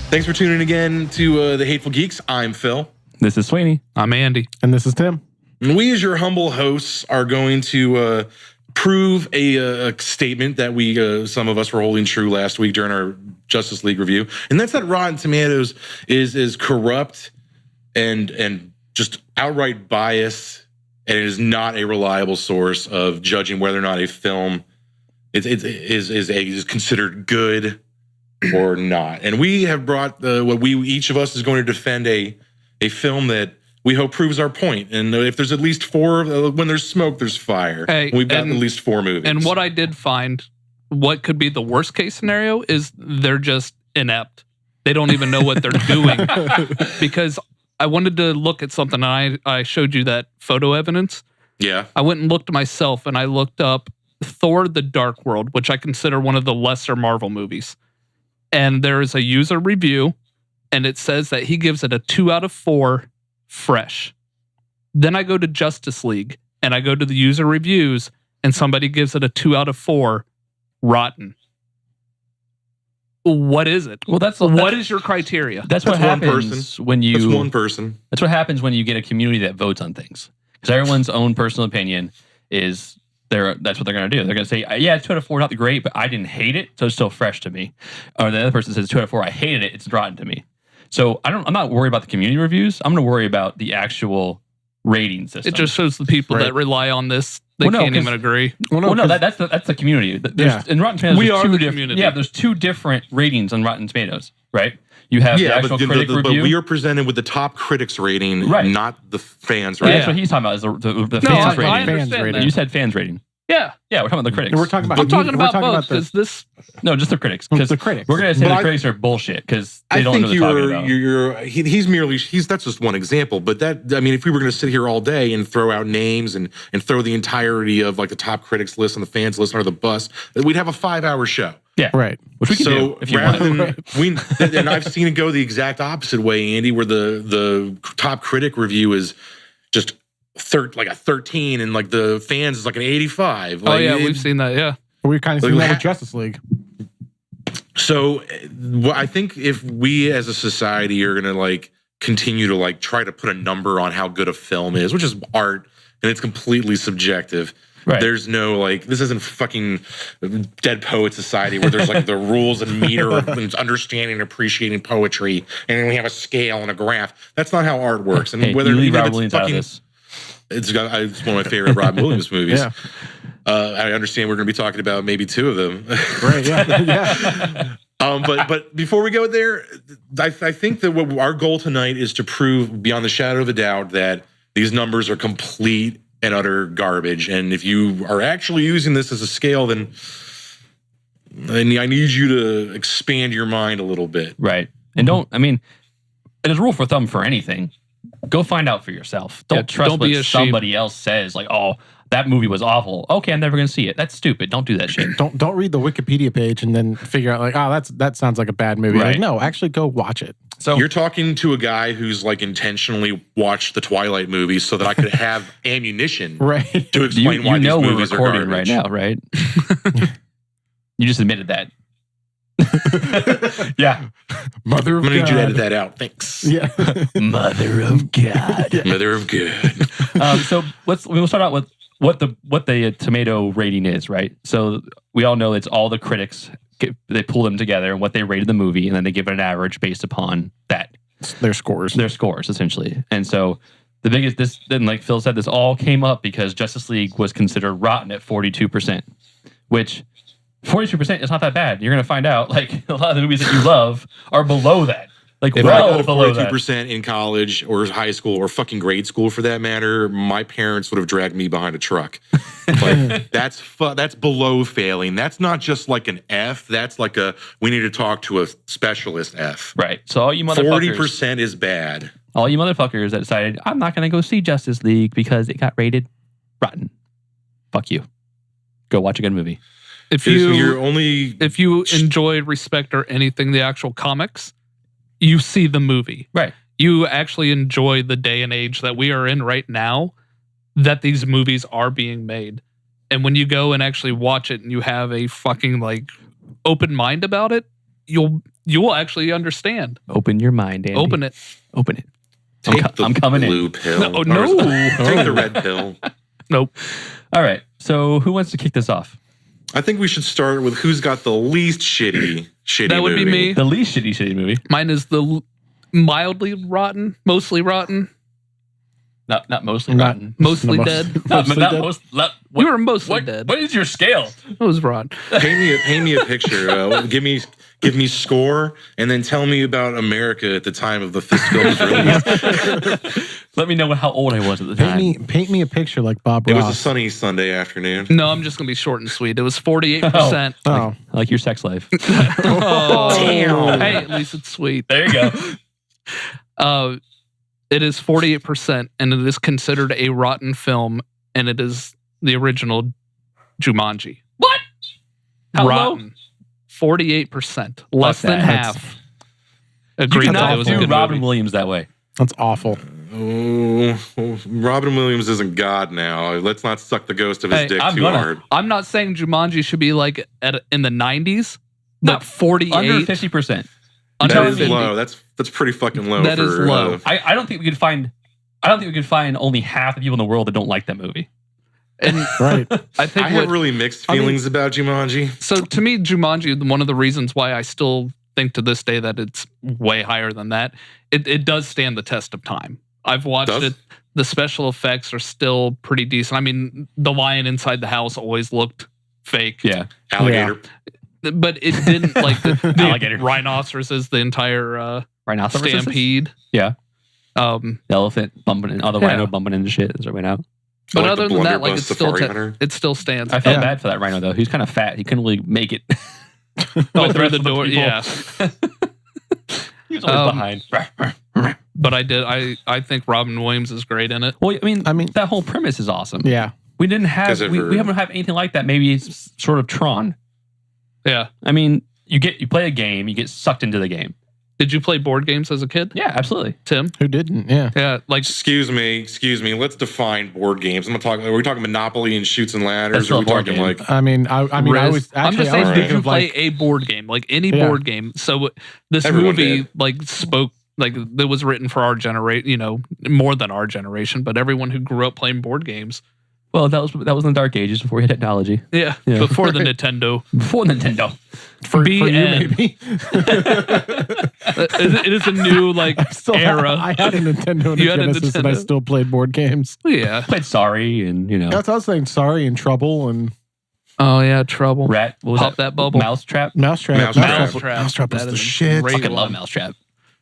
Thanks for tuning in again to the Hateful Geeks. I'm Phil. This is Sweeney. I'm Andy. And this is Tim. And we, as your humble hosts, are going to prove a statement that we, some of us were holding true last week during our Justice League review. And that's that Rotten Tomatoes is corrupt and just outright biased, and it is not a reliable source of judging whether or not a film is considered good or not. And we have brought what we each of us is going to defend a film that we hope proves our point. And if there's at least four, when there's smoke, there's fire. Hey, we've got at least four movies. And what I did find, what could be the worst case scenario is they're just inept. They don't even know what they're doing. Because I wanted to look at something, and I showed you that photo evidence. Yeah. I went and looked myself, and I looked up Thor: The Dark World, which I consider one of the lesser Marvel movies. And there is a user review, and it says that he gives it a 2 out of 4 fresh. Then I go to Justice League, and I go to the user reviews, and somebody gives it a 2 out of 4 rotten. What is it? Well, what is your criteria? That's what happens when you. That's one person. That's what happens when you get a community that votes on things. Because everyone's own personal opinion is that's what they're going to do. They're going to say, yeah, 2 out of 4, not great, but I didn't hate it, so it's still fresh to me. Or the other person says 2 out of 4, I hated it, it's rotten to me. So I'm not worried about the community reviews. I'm going to worry about the actual rating system. It just shows the people that rely on this. They can't even agree. That's the community. In Rotten Tomatoes, we are the community. Yeah, there's 2 different ratings on Rotten Tomatoes, right? You have the actual critic review. But we are presented with the top critics rating, not the fans rating. That's what he's talking about, is the fans rating. I understand that. You said fans rating. Yeah. Yeah, we're talking about the critics. We're talking about, I'm talking about both, because this... No, just the critics. Because the critics. We're going to say the critics are bullshit, because they don't know what they're talking about. That's just one example. But if we were going to sit here all day and throw out names and throw the entirety of like the top critics list and the fans list under the bus, we'd have a 5-hour show. Yeah, right. Which we can do if you want. And I've seen it go the exact opposite way, Andy, where the top critic review is just like a 13, and like the fans is like an 85. Like, we've seen that. Yeah, we've kind of seen that with Justice League. So, I think if we as a society are gonna like continue to like try to put a number on how good a film is, which is art and it's completely subjective. Right. There's no like, this isn't fucking Dead Poet Society where there's like the rules and meter and understanding and appreciating poetry, and then we have a scale and a graph. That's not how art works. And whether it's fucking, it's one of my favorite Rob Williams movies. Yeah. I understand we're going to be talking about maybe 2 of them. Right. Yeah. But before we go there, I think that what our goal tonight is to prove beyond the shadow of a doubt that these numbers are complete and utter garbage. And if you are actually using this as a scale, then I need you to expand your mind a little bit. Right. And there's a rule for thumb for anything. Go find out for yourself. Don't trust what somebody else says. Like, oh, that movie was awful. Okay, I'm never going to see it. That's stupid. Don't do that shit. Don't read the Wikipedia page and then figure out like, oh, that sounds like a bad movie. Right. Like, no, actually go watch it. So you're talking to a guy who's like intentionally watched the Twilight movies so that I could have ammunition to explain why these movies are garbage. Right now, right? You just admitted that. Yeah. Mother of God. I'm going to need you to edit that out. Thanks. Yeah. Mother of God. Mother of good. So we'll start out with what the tomato rating is, right? So we all know it's all the critics. They pull them together and what they rated the movie, and then they give it an average based upon that. Their scores, essentially. And so the biggest, then like Phil said, this all came up because Justice League was considered rotten at 42%, which 42% is not that bad. You're going to find out like a lot of the movies that you love are below that. Like, if I got 42% in college or high school or fucking grade school for that matter, my parents would have dragged me behind a truck. Like, that's below failing. That's not just like an F. That's like we need to talk to a specialist F. Right. So all you motherfuckers. 40% is bad. All you motherfuckers that decided, I'm not going to go see Justice League because it got rated rotten. Fuck you. Go watch a good movie. If you enjoy, respect, or anything the actual comics, you see the movie. Right. You actually enjoy the day and age that we are in right now, that these movies are being made. And when you go and actually watch it and you have a fucking like open mind about it, you'll you will actually understand. Open your mind, Andy. Open it. Open it. Take the I'm coming blue in. pill. No, no. Take the red pill. Nope. All right. So who wants to kick this off? I think we should start with who's got the least shitty That would movie. be me. The least shitty movie. Mine is the mildly rotten, mostly rotten, Not mostly Not- rotten. mostly Most- dead. Not dead? most. We were mostly dead. What is your scale? It was rotten. Paint me a picture. Give me score, and then tell me about America at the time of the this film's release. Let me know how old I was at the time. Paint me a picture like Bob It Ross. was a sunny Sunday afternoon. No, I'm just gonna be short and sweet. It was 48%. Oh, I like your sex life. Oh, Damn. Hey, at least it's sweet. There you go. It is 48%, and it is considered a rotten film, and it is the original Jumanji. What? How low? Rotten. 48%. Less Fuck than that. half. You Agreed that cannot it was a do good Robin movie. Williams that way. that's awful. Oh, Robin Williams isn't God now. Let's not suck the ghost of his Hey, dick I'm too gonna. hard. I'm not saying Jumanji should be like in the 90s, No, but 48. Under 50%. Under That is 50. low. That's pretty fucking low. That for, is low. I don't think we could find. I don't think we could find only half the people in the world that don't like that movie. And Right. I think I have really mixed feelings about Jumanji. so to me, Jumanji, one of the reasons why I still think to this day that it's way higher than that, it does stand the test of time. I've watched Does? it. The special effects are still pretty decent. I mean, the lion inside the house always looked fake. Yeah. Alligator. But it didn't like the Alligator. rhinoceroses, the entire Rhinoceros. stampede. Yeah. The The elephant bumping in, the Yeah. rhino bumping into shit is right now. But Like other the than that, like blunderbuss it's still Safari Hunter. it still stands. I felt Yeah. bad for that rhino though. He was kind of fat. He couldn't really make it. Go With the through rest the of the door. people. Yeah. He was always behind. But I think Robin Williams is great in it. Well, I mean, mean- that whole premise is awesome. Yeah. We didn't have, Because of her- we haven't had anything like that. Maybe it's sort of Tron. Yeah. I mean, you play a game, you get sucked into the game. Did you play board games as a kid, Yeah, absolutely. Tim? Who didn't? Yeah. Yeah, like Excuse me. Let's define board games. I'm not talking. Are we talking Monopoly and Shoots and That's Ladders? still Or are a we board talking game. like I mean, I Risk. was I'm actually just I saying, was did thinking you of play like a board game, like any Yeah. board game? So this Everyone movie did. like spoke like it was written for our generation, more than our generation, but everyone who grew up playing board games. Well, that was in the dark ages before we had technology. Yeah, Yeah. before the Nintendo. Before Nintendo. for you BN. maybe. It is a new like era. I had a Nintendo and a You had a Genesis, and I Nintendo. still played board games. Yeah. Played Sorry and, That's what I was saying. Sorry and Trouble and Oh yeah, Trouble. Rat. What was Pop that bubble. Mousetrap. Mousetrap. Mousetrap. Mousetrap was That the is a shit. great Fucking love one. Mousetrap.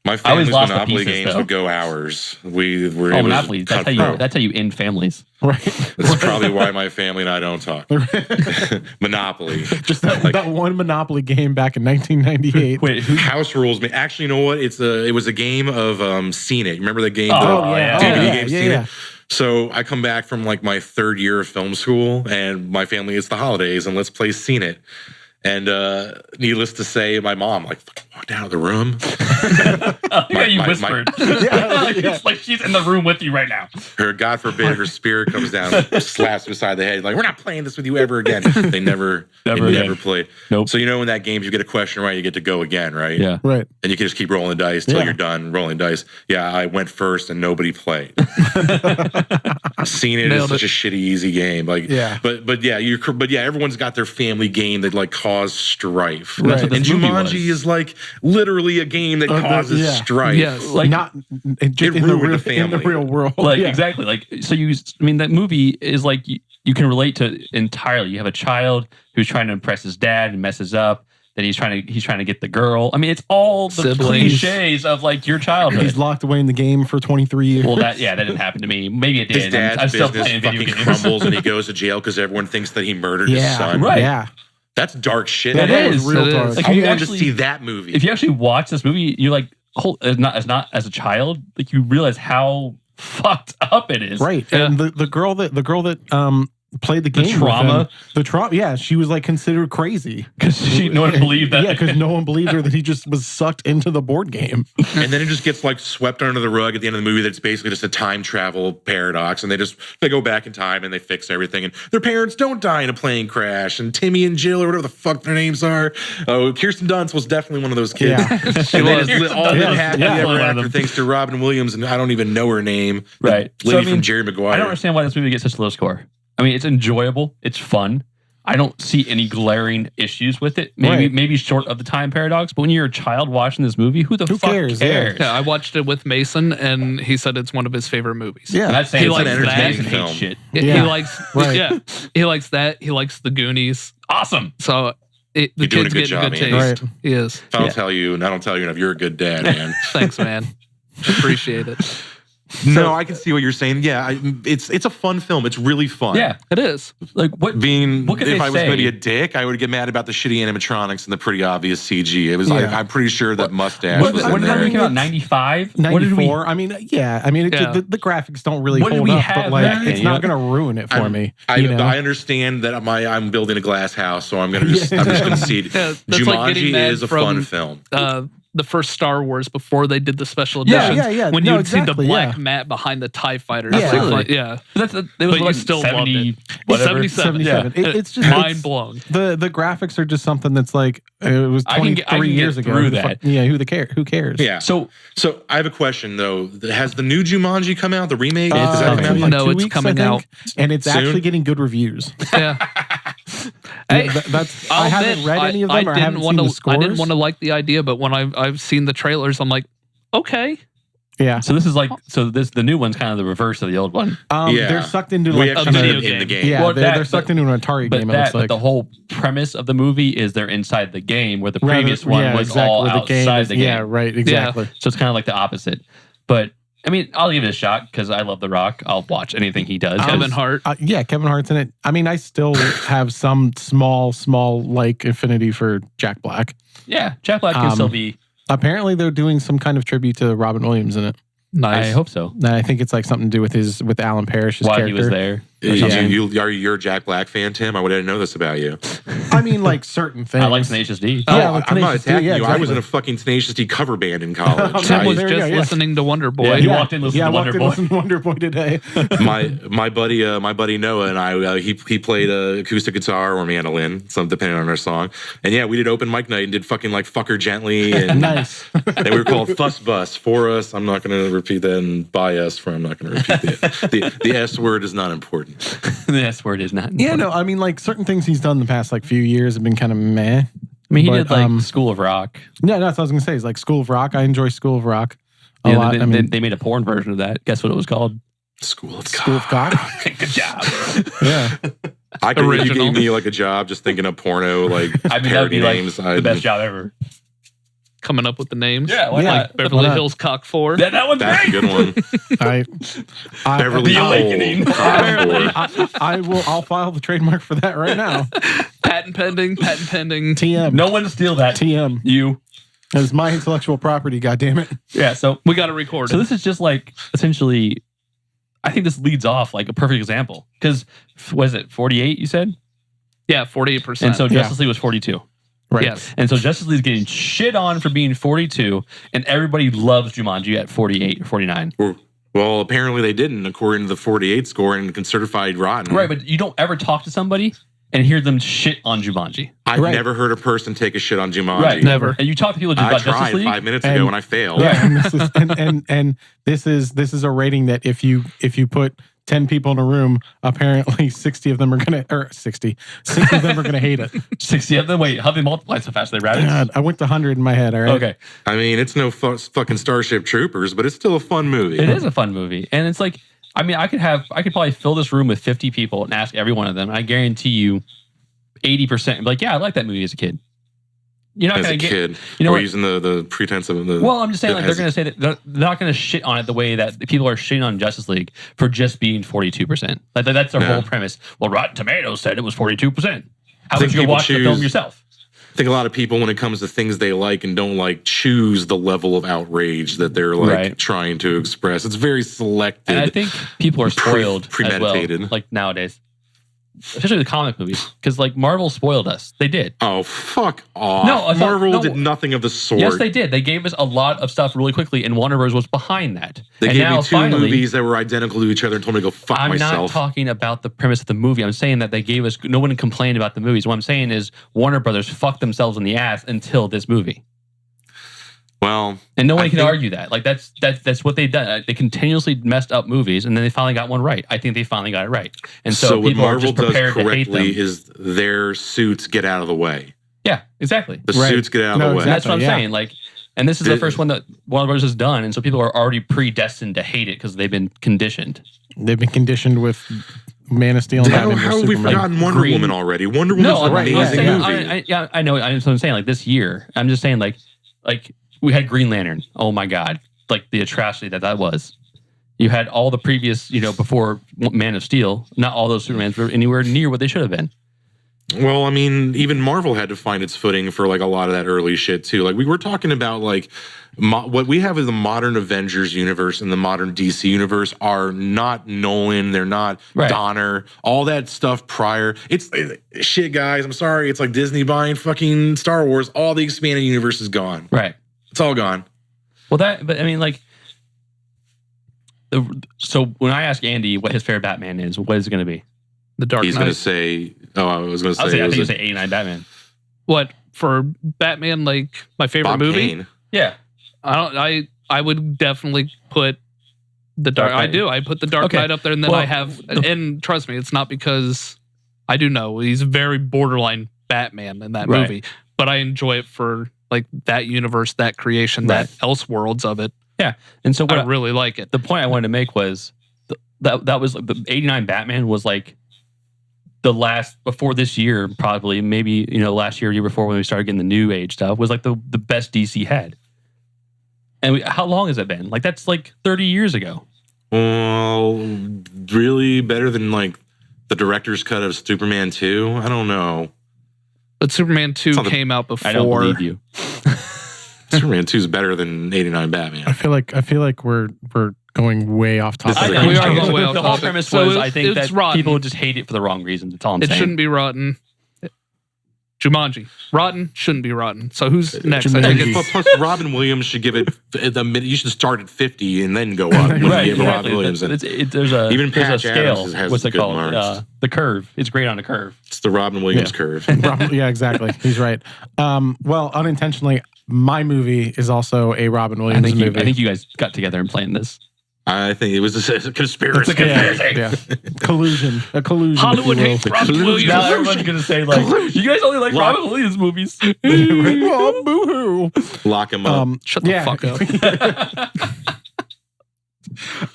my I always family's lost the Monopoly pieces, games though. would go hours. We were. Oh, it was Monopoly. cutthroat. That's how you end families. Right. That's probably why my family and I don't talk. Monopoly. Just that one Monopoly game back in 1998. Wait, who? House rules. Actually, you know what? It was a game of Seen It. Remember the game? Oh, the yeah. DVD yeah, game yeah, Seen yeah. It. So I come back from like my third year of film school, and my family, it's the holidays, and let's play Seen It. And needless to say, my mom like fucking walked out of the room. Yeah, you my- whispered. Yeah. It's like she's in the room with you right now. Her, God forbid, her spirit comes down, and slaps me beside the head, like, we're not playing this with you ever again. They never Never played. Nope. So in that game, you get a question right, you get to go again, right? Yeah. Right. And you can just keep rolling dice till Yeah. you're done rolling dice. Yeah, I went first and nobody played. Seen It is Nailed such it. a shitty easy game. Like, Yeah. but yeah, everyone's got their family game that like cause strife. Right. That's what And this movie Jumanji was. is like literally a game that causes yeah. strife. Yes. Like, Not just in ruined the in the family. real world. Like Yeah. exactly. Like so that movie is like you can relate to entirely. You have a child who's trying to impress his dad and messes up. Then he's trying to get the girl. I mean, it's all the Siblings. cliches of like your childhood. He's locked away in the game for 23 years. Well, that didn't happen to me. Maybe it did. His dad's I'm still business playing video fucking games. crumbles and he goes to jail because everyone thinks that he murdered his yeah. son. Right. Yeah. That's dark shit. It That was is. real It dark. is. Like, I you wanted actually- to see that movie. If you actually watch this movie, you're like, as a child, like you realize how fucked up it is. Right. Yeah. And the girl that played the game. trauma? The trauma. Yeah, she was like considered crazy Because no one believed that. Yeah, because no one believed her that he just was sucked into the board game. And then it just gets like swept under the rug at the end of the movie that it's basically just a time travel paradox, and they go back in time and they fix everything, and their parents don't die in a plane crash, and Timmy and Jill or whatever the fuck their names are. Oh, Kirsten Dunst was definitely one of those kids. Yeah. She was all Yeah. that happy Yeah. ever One of after them. thanks to Robin Williams, and I don't even know her name. Right. The lady from Jerry Maguire. I don't understand why this movie gets such a low score. I mean, it's enjoyable. It's fun. I don't see any glaring issues with it. Maybe short of the time paradox. But when you're a child watching this movie, who fuck cares? Yeah, I watched it with Mason, and he said it's one of his favorite movies. Yeah. And that's saying He it's likes an that. entertaining Film. shit. He Yeah. likes, Right. yeah, he likes that. He likes the Goonies. Awesome. So the You're doing kid's a good getting job, good Andy. taste. Right. He is. If I don't tell you, and I don't tell you enough, you're a good dad, man. Thanks, man. Appreciate it. No, I can see what you're saying. Yeah, it's a fun film. It's really fun. Yeah. It is. Like what? What could If they I was going to be say? a dick, I would get mad about the shitty animatronics and the pretty obvious CG. It was like, Yeah. I'm pretty sure that mustache When was did in that there. movie come out? 95. What did we? 94. I mean, yeah. I mean, Yeah. the graphics don't really What did hold we up, have but like, back then, it's you not know? going to ruin it for me. I you know? understand that I'm building a glass house, so I'm just going to concede. Yeah, that's like getting Jumanji mad is a from, fun film. The first Star Wars before they did the special Yeah, editions. yeah. When No, you'd see the exactly, black yeah. mat behind the TIE fighters. Yeah. Like, Absolutely. yeah. It was But like you still loved 70, it. whatever. 77. 77. Yeah. It's just Mind it's- blown. The graphics are just something that's like it was I can 23 get- I can years get ago. through Who the that. fuck- yeah, who cares? Yeah. So So I have a question though. Has the new Jumanji come out? The remake? Does that coming. come out? Like, No, 2 it's weeks, coming I think, out. and it's Soon? actually getting good reviews. Yeah. Hey, That's I'll I haven't admit, read any of them or I haven't seen the scores. I didn't want to like the idea, but when I've seen the trailers, I'm like, okay. Yeah, this is like the new one's kind of the reverse of the old one. Yeah. they're sucked into We like actually video did it in the game. game. yeah, Well, they're that- sucked into an Atari But game. It looks like the whole premise of the movie is they're inside the game, where the Rather- previous one yeah, was exactly, all where outside is- the game. Yeah, right, exactly. So it's kind of like the opposite. But I mean, I'll give it a shot because I love The Rock. I'll watch anything he does. Kevin Hart. Yeah, Kevin Hart's in it. I mean, I still have some small like affinity for Jack Black. Yeah, Jack Black can still be. Apparently, they're doing some kind of tribute to Robin Williams in it. Nice. I hope so. And I think it's like something to do with Alan Parrish's While character. he was there. You're a Jack Black fan, Tim? I didn't know this about you. I mean, like certain things. I like Tenacious D. Yeah, Oh, like I'm not Tenacious D, attacking yeah, you. I was exactly. in a fucking Tenacious D cover band in college. Tim was there you just go, yeah. listening to Wonder Boy. Yeah, he walked in listening to walked Wonder in Boy. listening to Wonder Boy today. my buddy Noah and I he played acoustic guitar or mandolin, some depending on our song. And yeah, we did open mic night and did fucking like Fuck Her Gently and Nice. and we were called Fuss Bus for us. I'm not going to repeat that, and by us for I'm not going to repeat the S word is not important. The S word is not. Yeah, no, I mean, like certain things he's done the past like few years have been kind of meh. I mean, he But, did like School of Rock. No, that's what I was gonna say. Is like School of Rock. I enjoy School of Rock a Yeah, lot. they, I mean, they made a porn version of that. Guess what it was called? School of School of Cock. Good job. Yeah. I could if you Original. gave me like a job just thinking of porno like I mean, that would parody be like names. the best job ever. Coming up with the names. Yeah, why Yeah. not? Beverly Why not? Hills Cock 4. That one's That's a great. good one. I Beverly The Hole. Awakening. Cock I'll file the trademark for that right now. Patent pending. Patent pending. TM. No one steal that. TM. You. It's my intellectual property. God damn it. Yeah. So We got to record So it. this is just like essentially, I think this leads off like a perfect example because was it 48 you said, Yeah, 48%. and so Yeah. Justice League was 42, Right. Yes. and so Justice League is getting shit on for being 42, and everybody loves Jumanji at 48 or 49. Well, apparently they didn't, according to the 48 score and certified rotten. Right, but you don't ever talk to somebody and hear them shit on Jumanji. I've Right. never heard a person take a shit on Jumanji. Right, Never. And you talk to people just I about Justice tried League. 5 minutes And- ago and I failed. Yeah, and this is and this is a rating that if you put 10 people in a room, apparently 60 of them are gonna or 60 of them are gonna hate it. 60 of them. Wait, how do they multiply so fast? They rabbits. God, I went to 100 in my head. All right. Okay, I mean, it's no fucking Starship Troopers, but it's still a fun movie. it is a fun movie, and it's like, I mean, I could probably fill this room with 50 people and ask every one of them, and I guarantee you, 80% like, yeah, I like that movie as a kid. You're not As gonna a get. kid. You know or what? using the pretense of the. Well, I'm just saying, like, they're as- going to say that they're not going to shit on it the way that people are shitting on Justice League for just being 42%. Like, that's their Yeah. whole premise. Well, Rotten Tomatoes said it was 42%. How think about you go people watch the film choose- yourself? I think a lot of people, when it comes to things they like and don't like, choose the level of outrage that they're like Right. trying to express. It's very selected. And I think people are spoiled as well, premeditated. like nowadays. especially the comic movies, because like Marvel spoiled us. They did. Oh, fuck off. No, Marvel did nothing of the sort. Yes, they did. They gave us a lot of stuff really quickly, and Warner Bros. Was behind that. They and gave now, me two finally, movies that were identical to each other and told me to go fuck I'm myself. not talking about the premise of the movie. I'm saying that they gave us, no one complained about the movies. What I'm saying is Warner Brothers fucked themselves in the ass until this movie. Well, and no one can argue that. Like that's what they've done. They continuously messed up movies, and then they finally got one right. I think they finally got it right. And so what people are Marvel just does prepared to hate them. correctly is their suits get out of the way. Yeah, exactly. The suits get out of the way. And that's what I'm saying. Like, and this is the first one that Warner Bros. Has done, and so people are already predestined to hate it because they've been conditioned. They've been conditioned with Man of Steel. And How have we forgotten Wonder Woman already? Wonder Woman's an amazing movie. I know. That's what I'm saying. Like this year, I'm just saying. Like we had Green Lantern. Oh my God! Like the atrocity that was. You had all the previous, before Man of Steel. Not all those Supermans were anywhere near what they should have been. Well, I mean, even Marvel had to find its footing for like a lot of that early shit too. Like we were talking about, like what we have in the modern Avengers universe and the modern DC universe are not Nolan. They're not Donner. All that stuff prior. It's shit, guys. I'm sorry. It's like Disney buying fucking Star Wars. All the expanded universe is gone. Right. It's all gone. Well, but I mean, like, so when I ask Andy what his favorite Batman is, what is it going to be? The Dark Knight. He's going to say, I was going to say, I think he'll say 89 Batman. What for Batman? Like my favorite Bob movie? Kane. Yeah. I would definitely put the Dark. I do. I put the Dark Knight up there, and then I have. And trust me, it's not because I do know he's very borderline Batman in that movie, but I enjoy it for like that universe, that creation, that Elseworlds of it. Yeah, and so what I really like it. The point I wanted to make was that was the 89 Batman was like the last before this year, probably maybe last year, year before when we started getting the new age stuff was like the best DC had. And how long has it been? Like that's like 30 years ago. Well, really better than like the director's cut of Superman 2? I don't know. But Superman 2 came out before. I don't believe you. Superman 2 is better than 89 Batman. I feel like we're going way off topic. I know, we are going way off topic. The whole premise was I think that people just hate it for the wrong reasons. That's all I'm saying. It shouldn't be rotten. Jumanji. Rotten shouldn't be rotten. So who's next? I think Plus, Robin Williams should give it you should start at 50 and then go up. Robin Williams. There's a scale. What's it called? The curve. It's great on a curve. It's the Robin Williams curve. Yeah, exactly. He's right. Well, unintentionally, my movie is also a Robin Williams movie. I think you guys got together and planned this. I think it was a conspiracy. Yeah. Collusion. A collusion. Hollywood hates Robin Williams. Now everyone's going to say, like, you guys only like Robin Williams movies. Oh, boo-hoo. Lock him up. Shut the fuck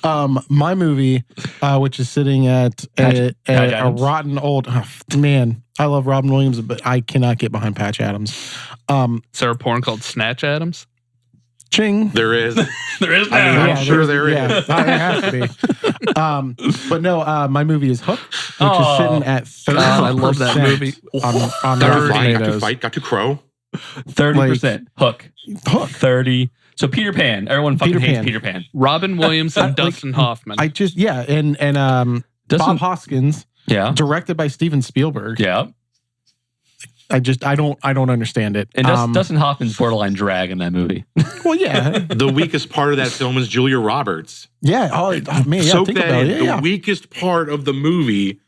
up. My movie, which is sitting at a rotten old... Oh, man, I love Robin Williams, but I cannot get behind Patch Adams. Is there a porn called Snatch Adams? Ching. There is. There is now. I'm sure there is. Yeah, it has to be. But no, my movie is Hook, which is sitting at 30%. I love that movie. On Rotten Tomatoes. Got to crow. 30%. Hook. 30. So Peter Pan. Everyone fucking hates Peter Pan. Robin Williams and Dustin Hoffman. And Bob Hoskins. Yeah. Directed by Steven Spielberg. Yeah. I don't understand it. And Dustin Hoffman's borderline drag in that movie. Well, yeah. The weakest part of that film is Julia Roberts. Yeah. Oh man. Yeah. Soak think that about in. it. The Yeah. weakest part of the movie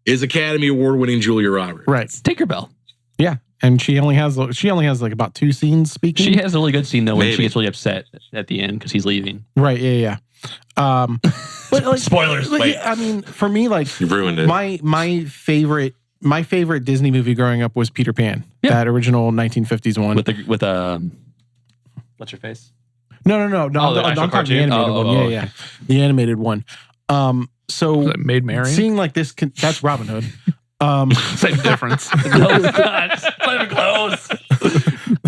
is Academy Award winning Julia Roberts. Right. Tinkerbell. Yeah. And she only has like about 2 scenes speaking. She has a really good scene though when she gets really upset at the end because he's leaving. Right. Yeah. But like, spoilers. Like, I mean, for me, like you ruined it. My favorite Disney movie growing up was Peter Pan. Yeah. That original 1950s one with what's your face? No. I'm talking the animated one. Yeah. The animated one. So Maid Marian? Seeing like this, that's Robin Hood. Same difference. No, it's not. It's not even close.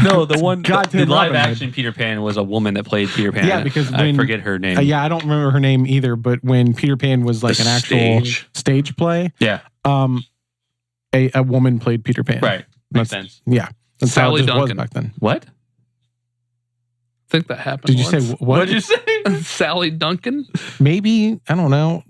No, the live action Peter Pan was a woman that played Peter Pan. Yeah, because I forget her name. I don't remember her name either. But when Peter Pan was like an actual stage play, yeah, a woman played Peter Pan. Right, makes sense. Yeah, that's Sally how it Duncan was back then. What? I think that happened. Did you once. say what? What did you say? Sally Duncan? Maybe, I don't know.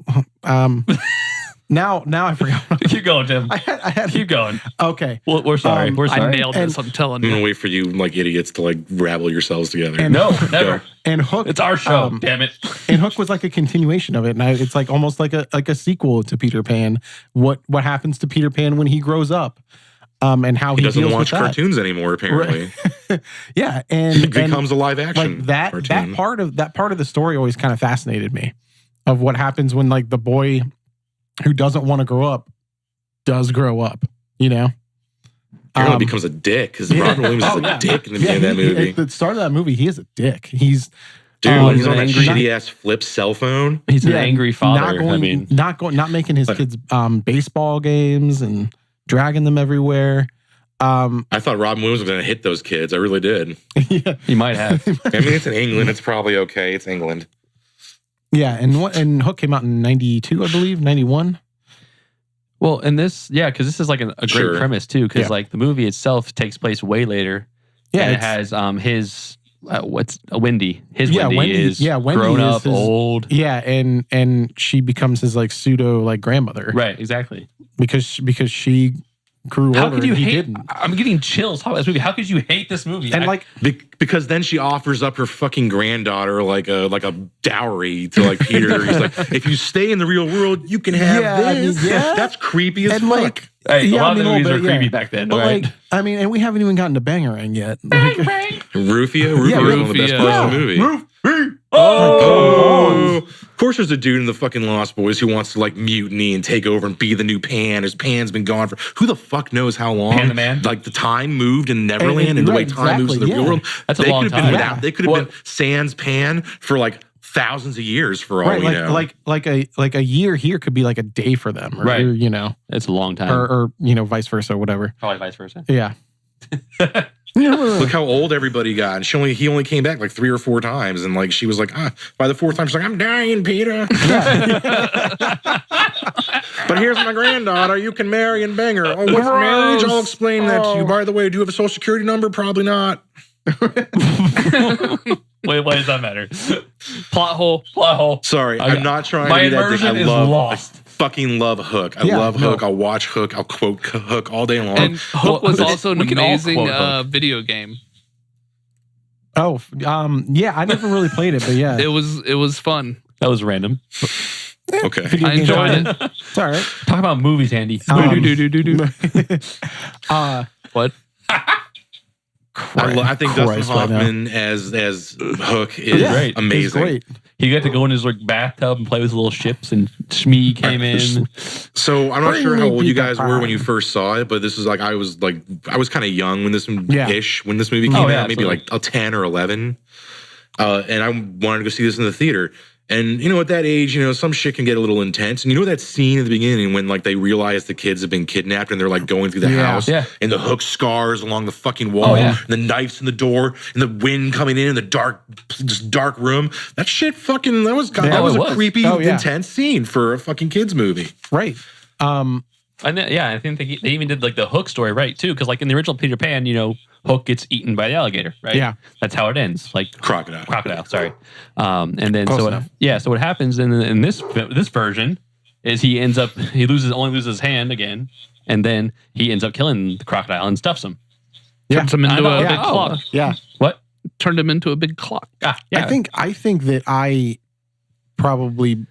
Now I forgot. Keep going, Tim. I had Keep going. Okay. Well, we're sorry. We're I sorry. nailed this. I'm telling I'm gonna you. wait for you like idiots to like rabble yourselves together. And- No, never. And Hook. It's our show. Damn it. And Hook was like a continuation of it, and it's like almost like a sequel to Peter Pan. What happens to Peter Pan when he grows up, and how he he doesn't deals watch with that. cartoons anymore. Apparently, Yeah, he and becomes a live action like that cartoon. that part of the story always kind of fascinated me, of what happens when like the boy who doesn't want to grow up does grow up. You know, Apparently becomes a dick because Robin Williams is a dick in the beginning of that movie. At the start of that movie, he is a dick. He's Dude, he's an on that angry- shitty ass flip cell phone. He's an angry father. not making his kids baseball games and dragging them everywhere. I thought Robin Williams was going to hit those kids. I really did. Yeah, He might have. I mean, it's in England. It's probably okay. It's England. yeah, and Hook came out in 92, I believe, 91. Well, and this, because this is like a great Sure. premise too, because Yeah. like the movie itself takes place way later. Yeah, and it it's- has his Wendy. His Yeah, Wendy Wendy- is yeah, Wendy grown is up, his- old. Yeah, and she becomes his like pseudo like grandmother, Right, exactly. because she grew How older could you and he hate? didn't. I'm getting chills talking about this movie. How could you hate this movie? And like Because then she offers up her fucking granddaughter like a dowry to like Peter. He's like, if you stay in the real world, you can have Yeah, I this. mean, yeah. That's creepy as and fuck. like hey, yeah, a lot I of mean, the a movies little were bit, creepy yeah. back then, but right? like I mean, and we haven't even gotten to Bangarang yet. Rufia was Yeah, one of the best Rufia. parts of the movie. Oh! Of course, there's a dude in the fucking Lost Boys who wants to like mutiny and take over and be the new Pan. His Pan's been gone for who the fuck knows how long. Pan the Man? Like the time moved in Neverland and the way right, time moves in the exactly, real yeah. world. That's a they long could have time. been without. Yeah. They could have Well- been Sans Pan for like thousands of years for all Right, we know. like a year here could be like a day for them, or Right. you know, It's a long time. or vice versa, whatever. Probably vice versa. Yeah. Look how old everybody got. And he only came back like 3 or 4 times. And like she was like, by the 4th time, she's like, I'm dying, Peter. But here's my granddaughter. You can marry and bang her. Oh, what's marriage? I'll explain that to you. By the way, do you have a social security number? Probably not. Wait, why does that matter? Plot hole. Plot hole. Sorry, Okay. I'm not trying My to be that dick. immersion is lost. I fucking love Hook. I Yeah, love no. Hook. I'll watch Hook. I'll quote Hook all day long. And Hook was Well, also an we can all amazing quote Hook. video game. Oh, yeah. I never really played it, but yeah, It was fun. That was random. Okay. Video I games are enjoyed fun. It's all right. Talk about movies, Andy. Do-do-do-do-do-do. What? I think Dustin Christ right now. Hoffman as Hook is Yeah, great. It's amazing. great. He got to go in his like bathtub and play with little ships, and Shmee came in. So I'm not Bring sure how me old you Peter guys were when Pan. you first saw it, but this is like I was kind of young when this Yeah. ish when this movie came Oh, yeah, out, maybe absolutely. like a 10 or 11. And I wanted to go see this in the theater. And you know, at that age, you know, some shit can get a little intense. And you know that scene at the beginning when like they realize the kids have been kidnapped and they're like going through the Yeah. house Yeah. and the Hook scars along the fucking wall Oh, yeah. and the knives in the door and the wind coming in the dark room. That shit fucking that was Yeah, that was it a was. creepy, Oh, yeah. intense scene for a fucking kids movie. Right. And then, I think they even did like the Hook story right too, because like in the original Peter Pan, you know, Hook gets eaten by the alligator, right? Yeah. That's how it ends. Like Crocodile. sorry. And then Close so enough. so what happens in this version is he only loses his hand again, and then he ends up killing the crocodile and stuffs him. Yeah. Turns him I into know, a yeah. big Oh. clock. Yeah. What? Turned him into a big clock. Ah, yeah. I think that I probably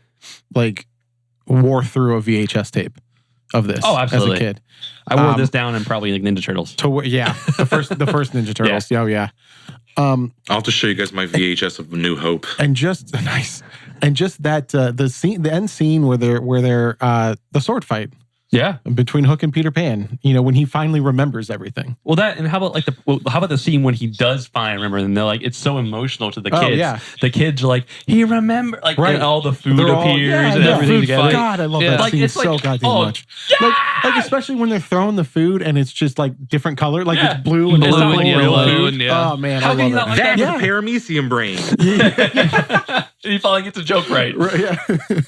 like wore through a VHS tape of this Oh, absolutely. as a kid. I wore um, this down in probably like Ninja Turtles. The first Ninja Turtles. Yeah. Oh yeah. I'll have to show you guys my VHS of New Hope. And just nice. And just that the end scene where they're the sword fight Yeah. between Hook and Peter Pan, you know, when he finally remembers everything. Well, that and how about the scene when he does finally remember, and they're like, it's so emotional to the Oh, kids. yeah. The kids are like, he remember, like, Right. and all the food They're all- appears yeah, and the everything food together. fight. God, I love Yeah. that Like, scene it's so like, goddamn oh, much. Like especially when they're throwing the food and it's just like different color, like Yeah. it's blue and It's it's not like like real yellow food. and yeah. Oh man, How I can you love not it. like That's that? a paramecium brain. He finally gets a joke right. Right, yeah.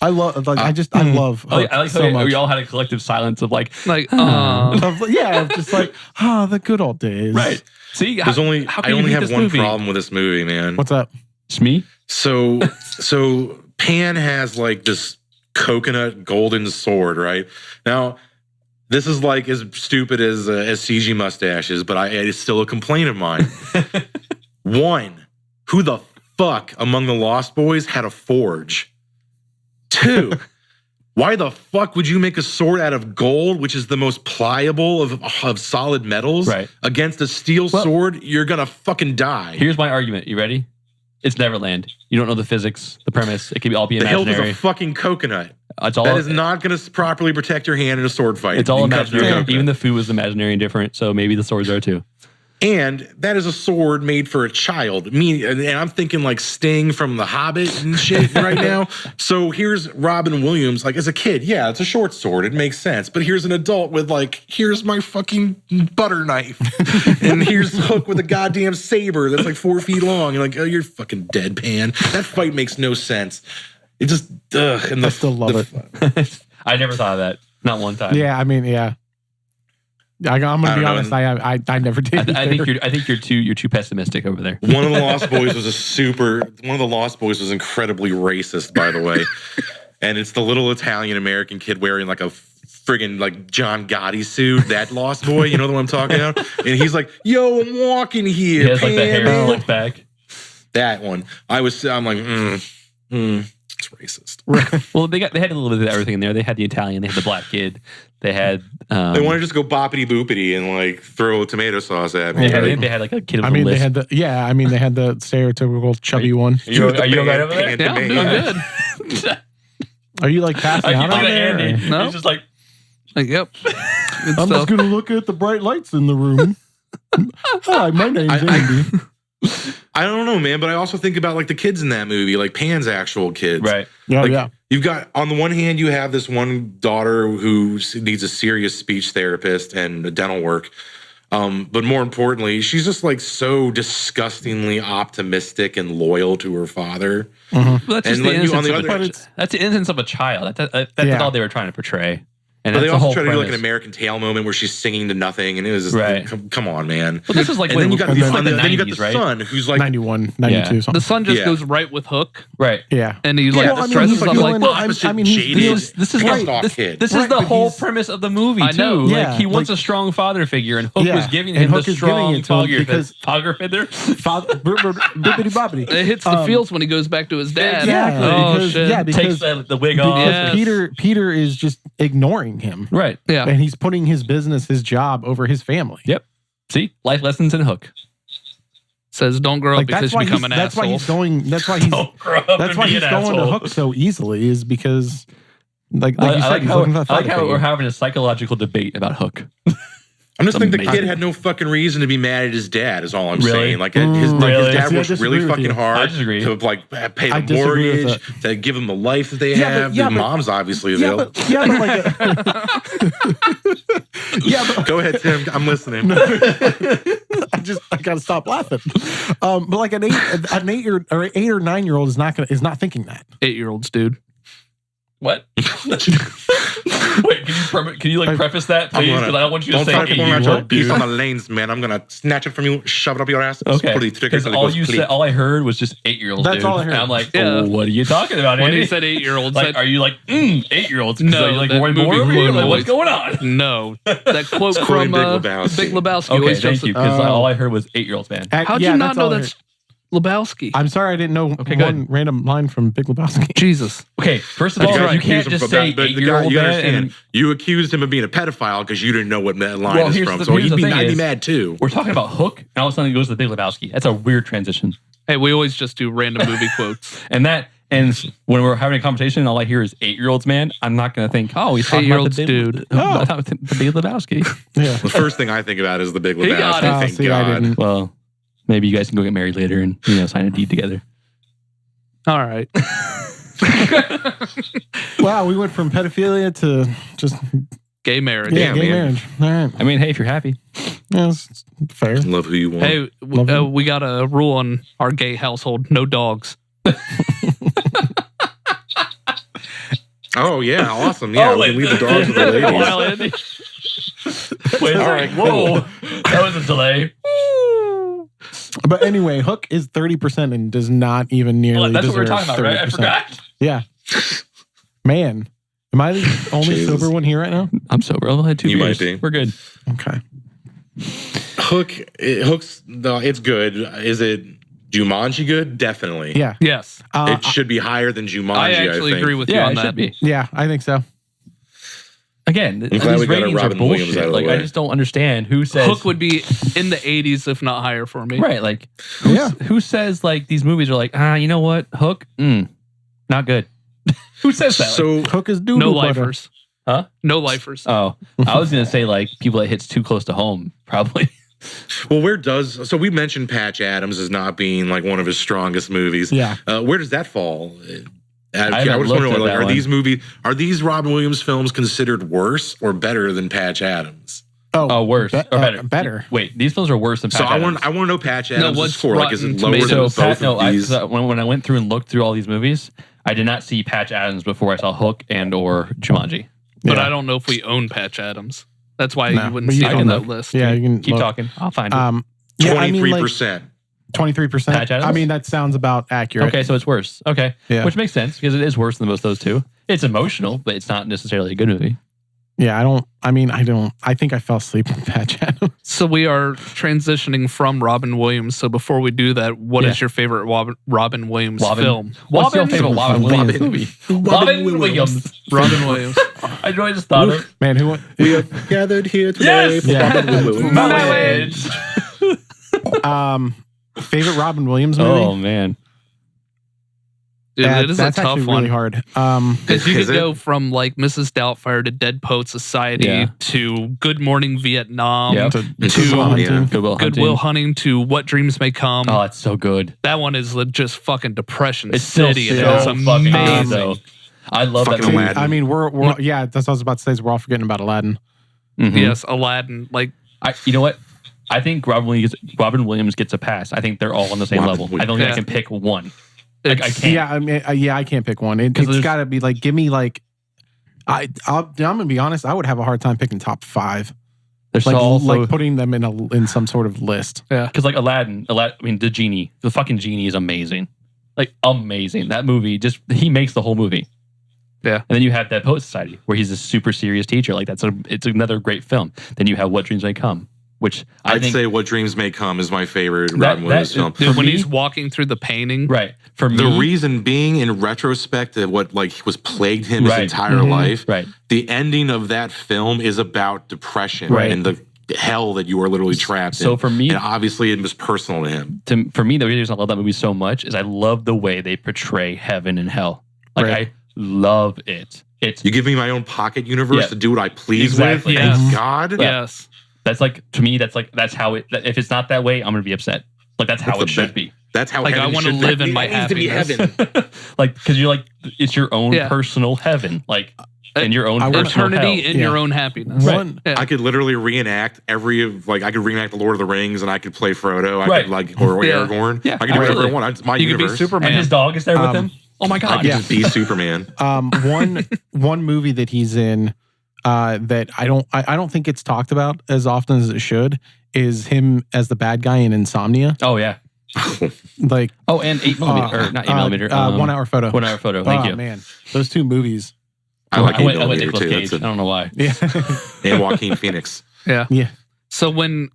I love like I love I Hook like so how much. we all had a collective silence of like, Like, Of just like the good old days. right. See, There's how only can I you only hate have this one movie? problem with this movie, man. What's up? Shmee? So Pan has like this coconut golden sword, right? Now, this is like as stupid as CG mustaches, but it's still a complaint of mine. One, who the fuck among the Lost Boys had a forge? Two, why the fuck would you make a sword out of gold, which is the most pliable of solid metals, Right. against a steel sword? You're gonna fucking die. Here's my argument. You ready? It's Neverland. You don't know the physics, the premise. It can all be The hilt imaginary. is a fucking coconut. It's all, That is not going to properly protect your hand in a sword fight. it's all You can cut through a imaginary. coconut. Even the food was imaginary and different, so maybe the swords are too. And that is a sword made for a child. And I'm thinking like Sting from The Hobbit and shit right now. So here's Robin Williams, like as a kid, yeah, it's a short sword. It makes sense. But here's an adult with like, here's my fucking butter knife. And here's Hook with a goddamn saber that's like 4 feet long. You're like, oh, you're fucking deadpan. That fight makes no sense. It just, and I still love it. I never thought of that. Not one time. Yeah, I mean, yeah. I'm gonna be know, honest. I never did. I think you're too pessimistic over there. One of the Lost Boys was incredibly racist, by the way. And it's the little Italian American kid wearing like a friggin' like John Gotti suit, that Lost Boy, you know the one I'm talking about? And he's like, yo, I'm walking here. He has like the hair Pam." slicked back. That one. I'm like, it's racist. Well, they had a little bit of everything in there. They had the Italian, they had the black kid, they had. They want to just go boppity boopity and like throw tomato sauce at me. They had like a kid with I mean, a lisp. they had the stereotypical chubby one. Are you okay over there? Yeah, I'm doing good. Are you like passing out Look on at there? Andy. No. He's just like, Like, yep. Good I'm stuff. just gonna look at the bright lights in the room. Hi, my name's Andy. I don't know, man, but I also think about like the kids in that movie, like Pan's actual kids. right. Oh, Like, yeah. You've got, on the one hand, you have this one daughter who needs a serious speech therapist and dental work. But more importantly, she's just like so disgustingly optimistic and loyal to her father. Well, that's just And the then you- on innocence the of other- that's the innocence of a child. That's Yeah. all they were trying to portray. And But they that's the also whole try to do like an premise. American Tail moment where she's singing to nothing, and it was just Right. come on, man. Well, this was like And then you got the, and then- then you got 90s, the right? son who's like 91, 92, Yeah. something. The son just Yeah. goes right with Hook, Right. Yeah. and he like well, I mean, stresses he's up like like, the well, opposite I mean, he's- jaded, This is pissed like off kid. this Right, is the but whole he's- premise of the movie I know. too. Yeah, Like he wants like- a strong father figure, and Hook Yeah, was giving and him Hook the is giving strong it to him because- father figure. Bippity boppity. it hits the feels when he goes back to his dad. Yeah, Oh because, shit. yeah, Takes because, the wig off. Yes. Peter is just ignoring him, Right. Yeah. and he's putting his business, his job, over his family. Yep. See, life lessons in Hook. Says don't grow up Like because that's you why become he's, an that's why asshole. he's going. That's why he's. Don't grow up That's and why be he's an going to asshole. Hook so easily, is because, like I you said, like he's how, looking for I a like father how we're figure. having a psychological debate about Hook. I'm just thinking the amazing. kid had no fucking reason to be mad at his dad. Is all I'm Really? saying. Like his Really? dad See, I worked disagree really with fucking you. hard I disagree. to like pay I the disagree with mortgage, to give them the life that they Yeah, but- have. yeah, The but- mom's obviously Yeah, available. but Go ahead, Tim. I'm listening. I gotta stop laughing. But like an 8 or 9 year old is not thinking that. 8-year-olds, dude. What? Wait, can you like preface that, please? Because I don't want you to Don't say try to put my 8-year-old, piece dude. on the lanes, man. I'm gonna snatch it from you, shove it up your ass. Okay. Put it thicker Because till it all goes you bleep. said, all I heard was just 8-year-olds. That's dude. all I heard. And I'm like, Yeah. oh, what are you talking about, When Andy? he said 8-year-olds, Like, are you like 8-year-olds? No, Are you like that Roy movie Moore over here? Roy Like, Moore. what's going on? no. That quote It's from Big Lebowski. Big Lebowski. Okay, always thank jumps- you. Because Oh. all I heard was 8-year-olds, man. How'd Yeah, you not know all I that's Lebowski? I'm sorry, I didn't know Okay, one random line from Big Lebowski. Jesus. Okay, first of You all, guys you accused can't him just of say that, but the guy- 8-year-old, you man. understand, And you accused him of being a pedophile because you didn't know what that line Well, is here's from. the- So here's I'd the thing be is- mad too. we're talking about Hook, and all of a sudden it goes to Big Lebowski. That's a weird transition. Hey, we always just do random movie quotes. And when we're having a conversation, all I hear is 8-year-olds, man. I'm not going to think, oh, he's talking about the 8-year-olds, Big, dude. the Big Lebowski. Yeah. The first thing I think about is the Big He got Lebowski. it. Thank See, I God. didn't. Well, maybe you guys can go get married later and sign a deed together. All right. Wow, we went from pedophilia to just Gay marriage. gay man. marriage. All right, I mean, hey, if you're happy. yeah, it's fair. Love who you want. Hey, Love him. we got a rule in our gay household: no dogs. Oh yeah, awesome. Yeah, we can leave the dogs with the ladies. Wow, Andy. Wait, All all right, right, whoa. That was a delay. But anyway, Hook is 30% and does not even nearly Well, that's what deserve we're talking about, right? I 30%. forgot. Yeah. Man, am I the only Jesus. sober one here right now? I'm sober. I only had 2 You beers. might be. We're good. Okay. Hook's no, it's good. Is it Jumanji good? Definitely. Yeah. Yes. It should be higher than Jumanji. I actually think. agree with you Yeah, on it that. should be. Yeah, I think so. Again, glad these we got a ratings are Robin Williams bullshit. out of the Like, I way. just don't understand who says Hook would be in the 80s, if not higher, for me. right. Like, Yeah. who says like these movies are like you know what, Hook, not good. Who says that? So Hook is doodle No butter. lifers. Huh? No lifers. Oh, I was gonna say like people that hits too close to home, probably. well, so we mentioned Patch Adams as not being like one of his strongest movies. Yeah. Where does that fall? I haven't just looked want to at know, like, that are these Robin Williams films considered worse or better than Patch Adams? Oh, worse or better? Better. Wait, these films are worse than Patch So I Adams. want to know Patch Adams' what's score. Like, is it Rotten lower than Tomatoes? both Pat, no, of these? when I went through and looked through all these movies, I did not see Patch Adams before I saw Hook and or Jumanji. But Yeah. I don't know if we own Patch Adams. That's why No, you wouldn't but see you it can on that look. list. Yeah, you can Keep look. talking. I'll find it. Yeah, I mean, like 23%. 23%. Patch Adams? I mean, that sounds about accurate. Okay, so it's worse. Okay, Yeah. which makes sense because it is worse than most of those two. It's emotional, but it's not necessarily a good movie. Yeah, I think I fell asleep in Patch Adams. So we are transitioning from Robin Williams. So before we do that, what is your favorite Robin Williams film? What's your favorite Robin Williams Robin. movie? Robin Williams. Robin Williams. I just thought of Man, who? We are gathered here today Yes! for Yeah. Robin Williams. Mileage. Favorite Robin Williams movie? Oh man. Dude, it is a that's tough actually one. really hard. Because you Is could it? go from like Mrs. Doubtfire to Dead Poet Society Yeah. to Good Morning Vietnam Yep. to Good Will Hunting. Good Will Hunting to What Dreams May Come. Oh, it's so good. That one is just fucking Depression It's still City. And so it's fucking good, amazing. though. I love that Fucking movie. Aladdin. I mean, we're yeah. That's what I was about to say. Is we're all forgetting about Aladdin. Mhm. Yes, Aladdin. Like You know what? I think Robin Williams gets a pass. I think they're all on the same Robin level. I Williams. don't think I Yeah. can pick one. Like, I it's- can't. Yeah, I mean, I can't pick one. 'Cause It's there's- got to be like, give me like, I'm gonna be honest. I would have a hard time picking top 5. There's Like, also like putting them in some sort of list. because like Aladdin. I mean, the genie, the fucking genie is amazing. Like amazing. That movie he makes the whole movie. Yeah. And then you have That Poet Society where he's a super serious teacher. Like it's another great film. Then you have What Dreams May Come, which I I'd think say What Dreams May Come is my favorite Robin Williams film. dude, when me- he's walking through the painting. right for me. The reason being, in retrospect, of what like was plagued him Right. his entire Mhm. life, right. the ending of that film is about depression Right. and the hell that you are literally trapped So in. for me, And obviously, it was personal to him. for me, the reason I love that movie so much is I love the way they portray heaven and hell. Like Right. I love it. It's You give me my own pocket universe Yeah. to do what I please Exactly. with. Yes. Thank God. Yes. that's like to me. That's how it. If it's not that way, I'm gonna be upset. Like that's how That's it the should best. be. That's how Like, I heaven wanna should live be. in my It needs to be happiness. heaven. Like because you're like it's your own Yeah. personal heaven. Like and your own I personal Eternity hell. in Yeah. your own happiness. One, Yeah. I could literally reenact I could reenact the Lord of the Rings, and I could play Frodo. I Right. could like or Yeah. Aragorn. Yeah, I could do whatever I absolutely. want. It's my You could be universe. Superman. And his dog is there with Um, him. Oh my I god! could just be Superman. one movie that he's in that I don't think it's talked about as often as it should is him as the bad guy in Insomnia. Oh yeah. Like Oh, and 8mm or not 8mm. 1 hour photo. 1 hour photo. Thank oh, you. man, those 2 movies. I like I went 8mm Nicolas too. Cage. That's I don't know why. Yeah, and Joaquin Phoenix. Yeah. yeah. So when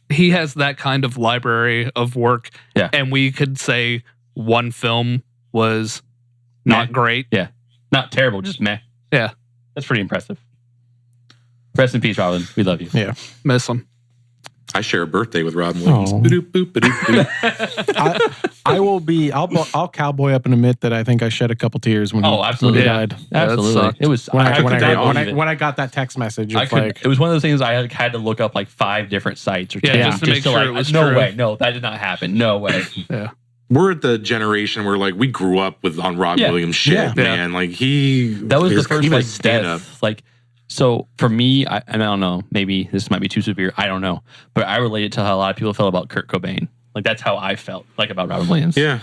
he has that kind of library of work, Yeah. and we could say one film was not Meh. great. Not terrible, just meh. Yeah. That's pretty impressive. Rest in peace, Robin. We love you. Yeah. Miss him. I share a birthday with Robin Williams. Oh. Ba-doop, boop, ba-doop, boop. I'll cowboy up and admit that I think I shed a couple tears when Oh, absolutely. he Yeah. died. Absolutely. sucked. It was. When I, could not believe it. when I got that text message, I it's could, like, it was one of those things I had to look up like 5 different sites or Yeah, 10 just to make sure like, it was no true. way, no, that did not happen, no way. We're at the generation where like we grew up on Robin Yeah. Williams shit, Yeah. man. Like he That was the first even like stand-up. death. Like so for me, and I don't know, maybe this might be too severe. I don't know, but I relate it to how a lot of people felt about Kurt Cobain. Like that's how I felt like about Robin Williams. Yeah.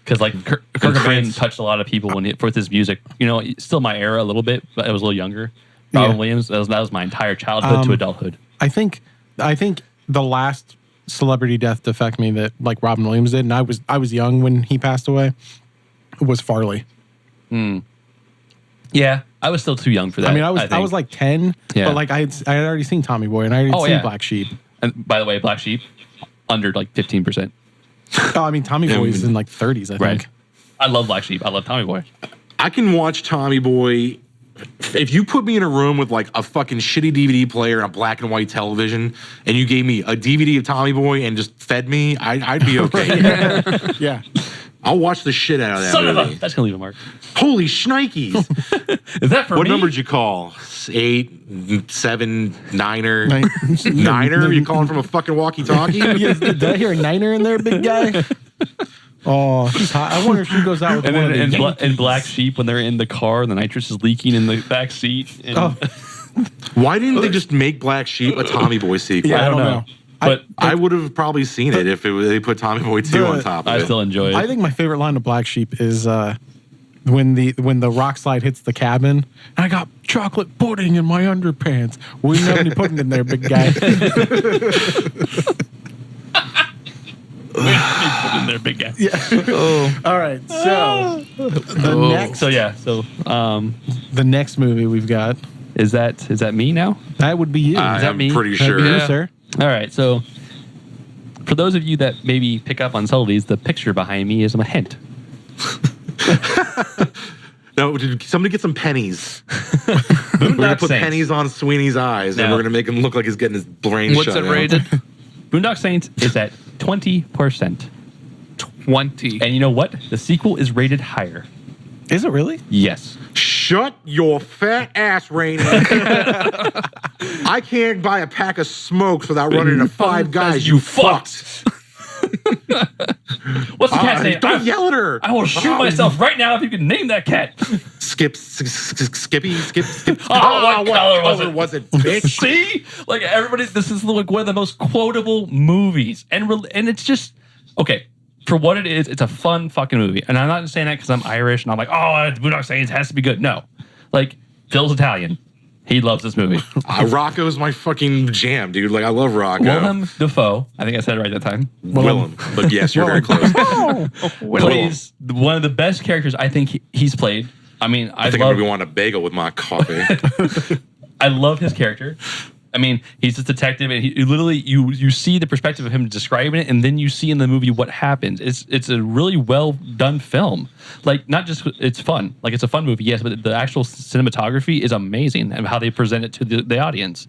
Because like Kurt Cobain Prince. touched a lot of people with his music. You know, still my era a little bit, but I was a little younger. Robin Yeah. Williams, that was my entire childhood to adulthood. I think the last celebrity death to affect me that like Robin Williams did, and I was young when he passed away, was Farley. Yeah, I was still too young for that. I mean, I think. was like 10, Yeah. but like I had already seen Tommy Boy and I had seen yeah. Black Sheep. And by the way, Black Sheep under like 15%. Oh, I mean, Tommy Boy's in like 30s, I Right. think. I love Black Sheep. I love Tommy Boy. I can watch Tommy Boy. If you put me in a room with like a fucking shitty DVD player and a black and white television, and you gave me a DVD of Tommy Boy and just fed me, I'd be okay. Yeah. I'll watch the shit out of that Son movie. of a. That's gonna leave a mark. Holy shnikes! Is that for What me? number did you call? 8, 7, 9er? Nine- 9er? You calling from a fucking walkie-talkie? Yes, did I hear a niner in there, big guy? Oh, she's hot. I wonder if she goes out with And one then of the in Black Sheep, when they're in the car, the nitrous is leaking in the back seat. And Oh, Why didn't they just make Black Sheep a Tommy Boy sequel? yeah, I don't know. But I would have probably seen it if they put Tommy Boy 2 on top of I it. still enjoy it. I think my favorite line of Black Sheep is when the rock slide hits the cabin. I got chocolate pudding in my underpants. We didn't have any pudding in there, big guy. in there, big guy. All right, so the next the next movie we've got, Is that me now? that would be you. that I'm me? pretty That'd sure. be you, Yeah. sir. All right, so for those of you that maybe pick up on subtleties, the picture behind me is a hint. No, did somebody get some pennies? We're gonna put Saints. pennies on Sweeney's eyes, and No. we're gonna make him look like he's getting his brain What's shut it out. rated? Boondock Saints is at 20%. 20. And you know what? The sequel is rated higher. Is it really? Yes. Shut your fat ass, Rainey. I can't buy a pack of smokes without running into 5 guys. You fucked. What's the cat saying? Don't yell at her. I will shoot myself right now if you can name that cat. Skippy. Oh, what color was it? bitch? See? Like everybody, this is like one of the most quotable movies. And it's just, okay, for what it is, it's a fun fucking movie. And I'm not saying that because I'm Irish and I'm like, oh, Boondock Saints has to be good. No. Like, Phil's Italian. He loves this movie. Rocco's my fucking jam, dude. Like, I love Rocco. Willem Dafoe, I think I said it right that time, Willem. But yes, you're very close. plays one of the best characters I think he's played. I mean, I think I'm going to want a bagel with my coffee. I love his character. I mean, he's this detective, and he literally you see the perspective of him describing it, and then you see in the movie what happens. It's a really well done film. Like, not just it's fun, like it's a fun movie, yes, but the actual cinematography is amazing and how they present it to the audience.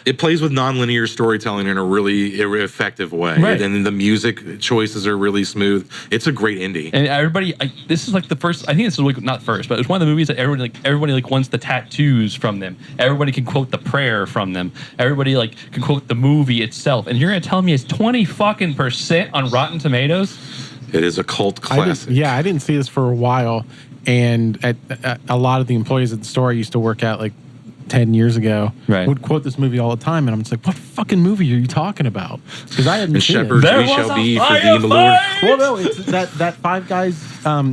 It plays with nonlinear storytelling in a really effective way, Right. and the music choices are really smooth. It's a great indie. And everybody, this is like the first. I think it's like not first, but it's one of the movies that everybody wants the tattoos from them. Everybody can quote the prayer from them. Everybody can quote the movie itself. And you're gonna tell me it's 20% on Rotten Tomatoes? It is a cult classic. I didn't see this for a while, and at a lot of the employees at the store I used to work at 10 years ago Right. would quote this movie all the time, and I'm just like, what fucking movie are you talking about? Because I hadn't And seen Shepard, it. There we was shall a be for thee in the Lord. firefight! Well, no, it's that 5 guys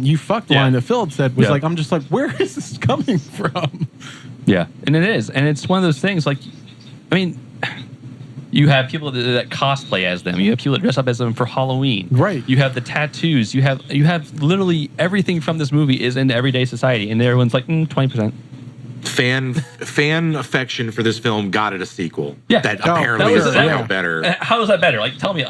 you fucked Yeah. line that Phil had said was Yeah. I'm just like, where is this coming from? Yeah, and it is, and it's one of those things. I mean, you have people that cosplay as them. You have people that dress up as them for Halloween. Right. You have the tattoos. You have literally everything from this movie is in everyday society, and everyone's like 20%. Fan affection for this film got it a sequel. Yeah. That Oh, apparently that is was- somehow yeah. better. How is that better? Tell me.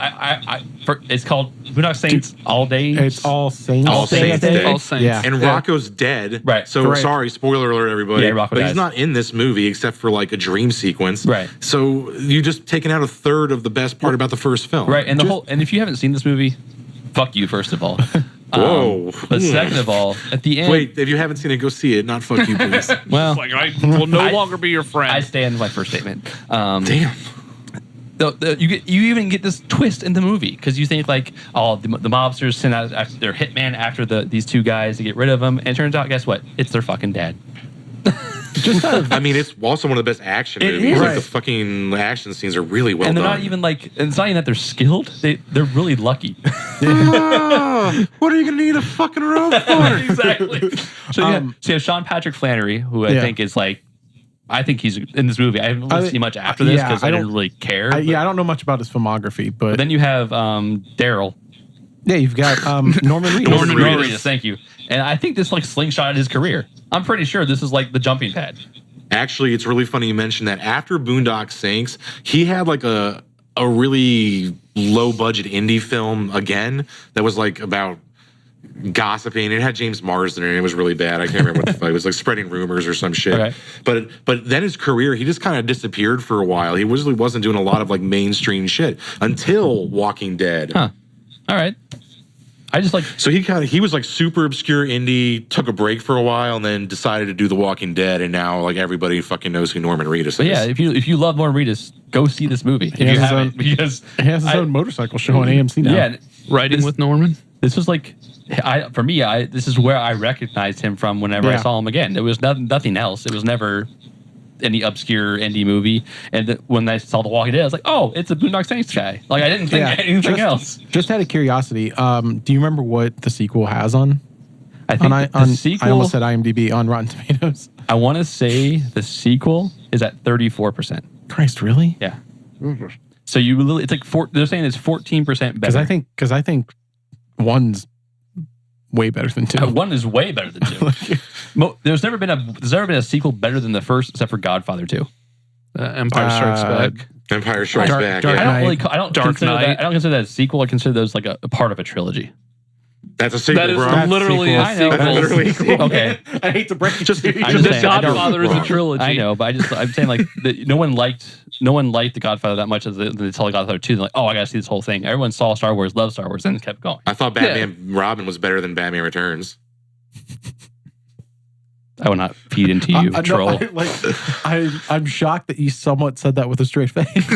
It's called Boondock Saints All Day. It's All Saints. All Day, I Saints think. Day. All Saints. Yeah. And Rocco's dead. Right. So Correct. sorry, spoiler alert, everybody. Yeah, Rocco but dies. he's not in this movie except for a dream sequence. Right. So you just taken out a third of the best part about the first film. Right, and and if you haven't seen this movie, fuck you. First of all. Whoa. But second of all, at the end, Wait, if you haven't seen it, go see it. Not fuck you, please. well, I will no longer be your friend. I stand by my first statement. Damn. You even get this twist in the movie because you think the mobsters send out their hitman after these 2 guys to get rid of them, and it turns out, guess what? It's their fucking dad. Just out of I mean, it's also one of the best action It movies. is. Like the fucking action scenes are really well And they're done. not even it's not even that they're skilled. They're really lucky. Ah, what are you gonna need a fucking rope for? Exactly. So you have Sean Patrick Flannery, who I Yeah. think is I think he's in this movie. I haven't really seen much after this yeah, because I I don't- didn't really care. I don't know much about his filmography, but But then you have Daryl. Yeah, you've got Norman Reedus. Norman Reedus. Reedus, thank you. And I think this like slingshotted his career. I'm pretty sure this is like the jumping pad. Actually, it's really funny you mentioned that. After Boondock Saints, he had like a really low budget indie film again that was like about gossiping. It had James Marsden in it. It was really bad. I can't remember what the fuck. It was like spreading rumors or some shit. Okay. But then his career, he just kind of disappeared for a while. He wasn't doing a lot of like mainstream shit until Walking Dead. Huh. All right. I just like So he was like super obscure indie, took a break for a while, and then decided to do The Walking Dead, and now like everybody fucking knows who Norman Reedus is. But yeah, if you love Norman Reedus, go see this movie. If you has his haven't, because He has his own motorcycle show on AMC now. yeah, Writing with Norman. this was like for me. This is where I recognized him from whenever I Yeah. saw him again. It was nothing else. It was never any obscure indie movie. And when I saw The Walking Dead, I was like, oh, it's a Boondock Saints guy. Like I didn't think anything else. Just out of curiosity, do you remember what the sequel has on? I think the sequel. I almost said IMDb on Rotten Tomatoes. I want to say the sequel is at 34%. Christ, really? Yeah. So you literally, it's like they're saying it's 14% better. Because I think one's way better than two. One is way better than two. There's never been a sequel better than the first, except for Godfather 2. Empire Strikes Back. Empire Strikes Back. Dark yeah. I don't Dark consider Knight. that. I don't consider that a sequel. I consider those like a part of a trilogy. That's a sequel, That is bro. literally sequel. a I know. sequel. That's literally a sequel. Okay, I hate to break it Just- to you. I'm just The saying, I don't- Godfather is a wrong. trilogy. I know, but I'm saying like no one liked the Godfather that much as they saw the Godfather 2. They're like, oh, I gotta see this whole thing. Everyone saw Star Wars, loved Star Wars, and kept going. I thought Batman Robin was better than Batman Returns. I will not feed into you, no, troll. I'm shocked that you somewhat said that with a straight face.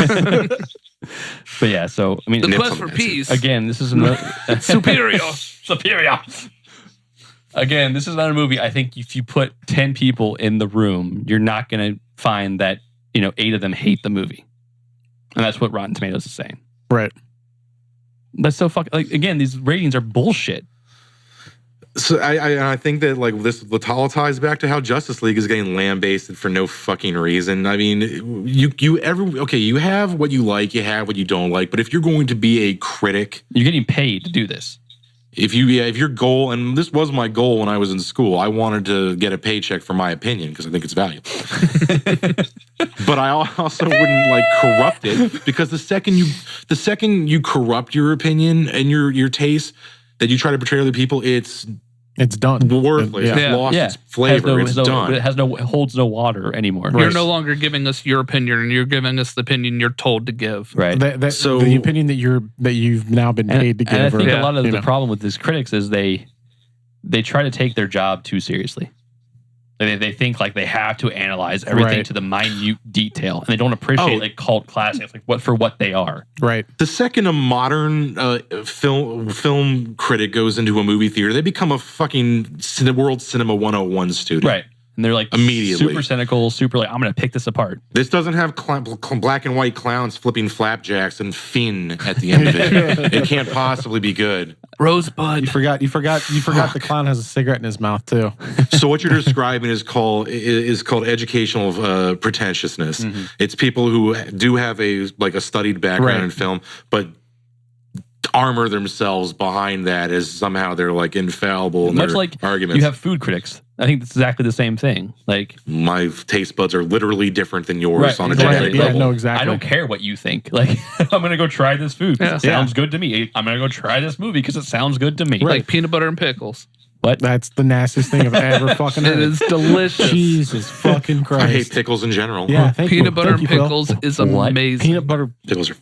But yeah, so I mean, The Nips quest on for that. peace. again, this is another Superior. superior. Again, this is another movie. I think if you put 10 people in the room, you're not going to find that 8 of them hate the movie, and that's what Rotten Tomatoes is saying. Right. That's so fucking like again, these ratings are bullshit. So I think that like this all ties back to how Justice League is getting lambasted for no fucking reason. I mean, you have what you like, you have what you don't like, but if you're going to be a critic, You're getting paid to do this. if your goal, and this was my goal when I was in school, I wanted to get a paycheck for my opinion because I think it's valuable. But I also wouldn't like corrupt it, because the second you corrupt your opinion and your taste that you try to portray other people, it's done. worthless. Yeah. It's lost Yeah. its flavor. It's done. It holds no water anymore. You're no longer giving us your opinion, and you're giving us the opinion you're told to give. Right. So- the opinion that you've now been paid to give. And I think or- a lot of you the know. problem with these critics is they try to take their job too seriously. They think like they have to analyze everything Right. to the minute detail, and they don't appreciate like cult classics like what they are. Right. The second a modern film critic goes into a movie theater, they become a fucking World Cinema 101 student. Right. And they're like Immediately. super cynical, super like I'm going to pick this apart. This doesn't have black and white clowns flipping flapjacks and Finn at the end of it. It can't possibly be good. Rosebud. You forgot the clown has a cigarette in his mouth too. So what you're describing is called educational pretentiousness. Mm-hmm. It's people who do have a studied background Right. in film, but armor themselves behind that as somehow they're like infallible in Much their like arguments. you have food critics. I think it's exactly the same thing. Like My taste buds are literally different than yours Right, on a exactly. genetic Yeah, level. no, exactly. I don't care what you think. Like I'm going to go try this food 'cause it Yeah. sounds good to me. I'm going to go try this movie because it sounds good to me. Like peanut butter and pickles. What? That's the nastiest thing I've ever fucking It heard. is delicious. Jesus fucking Christ. I hate pickles in general. Yeah, thank you. Peanut butter Thank and you, Phil. pickles is What? amazing. Peanut butter. Pickles are.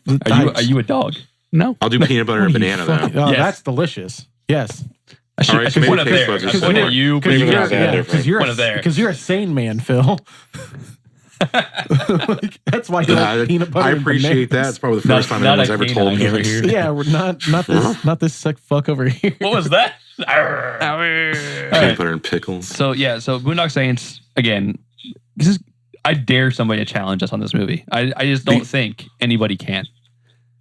Are you a dog? No. I'll do peanut butter and banana though. Oh, Yes. That's delicious. Yes. I should, All right, I so should maybe point up taste there. buds are I should point similar. at you. Maybe Because they're you're, not that different. Point up there. Because you're a sane man, Phil. Like, that's why you like peanut butter. I and appreciate that. bananas. It's probably the first time not anyone's a ever canine told me over this. here. Yeah, we're not this sick fuck over here. What was that? Peanut butter and pickles. So Boondock Saints again. I dare somebody to challenge us on this movie. I just don't think anybody can.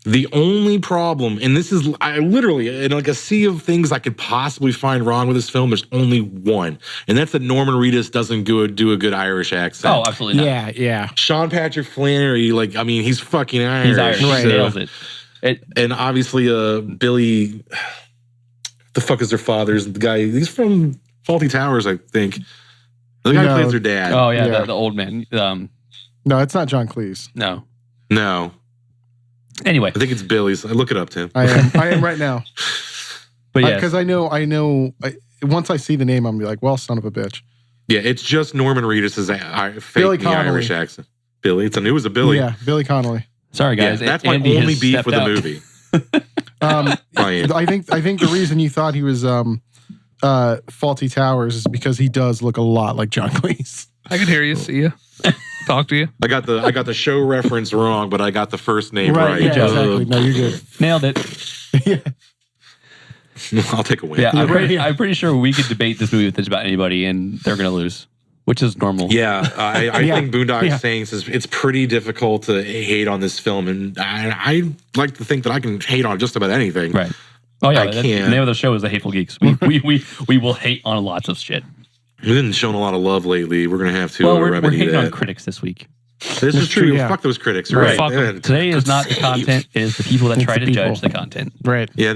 The only problem, and this is, I literally, in like a sea of things I could possibly find wrong with this film, there's only one. And that's that Norman Reedus doesn't do a good Irish accent. Oh, absolutely not. Yeah. Sean Patrick Flannery, he's fucking Irish. He's Irish. He So- nails it. And obviously, Billy, the fuck is their father's? The guy, he's from Faulty Towers, I think. The guy who plays their dad. Oh yeah, Yeah. The old man. No, it's not John Cleese. No. Anyway, I think it's Billy's. Look it up, Tim. I am right now. but yeah, Because I know. Once I see the name, I'm gonna be like, well, son of a bitch. Yeah, it's just Norman Reedus' Billy fake Connolly. Irish accent. Billy. It was a Billy. Yeah, Billy Connolly. sorry Yeah, guys. that's my Andy only has beef stepped with the out. movie. Ryan. I think the reason you thought he was Faulty Towers is because he does look a lot like John Cleese. I can hear you, see you, talk to you. I got the show reference wrong, but I got the first name right. Yeah, exactly. No, you're good. Nailed it. Yeah. I'll take a win. Yeah, Yeah. I'm pretty sure we could debate this movie with just about anybody, and they're gonna lose, which is normal. Yeah, I Yeah. think Boondock Yeah. Saints it's pretty difficult to hate on this film, and I like to think that I can hate on just about anything. Right. Oh yeah, I the can't. name of the show is The Hateful Geeks. We will hate on lots of shit. We've been shown a lot of love lately. We're gonna have to Well, we're remedy hating that. on critics this week. This is true. Yeah. Fuck those critics. Right. Right. Fuck 'em. Yeah. Today is not the content; it is the people that It's try the to people. judge the content. Right. Yeah,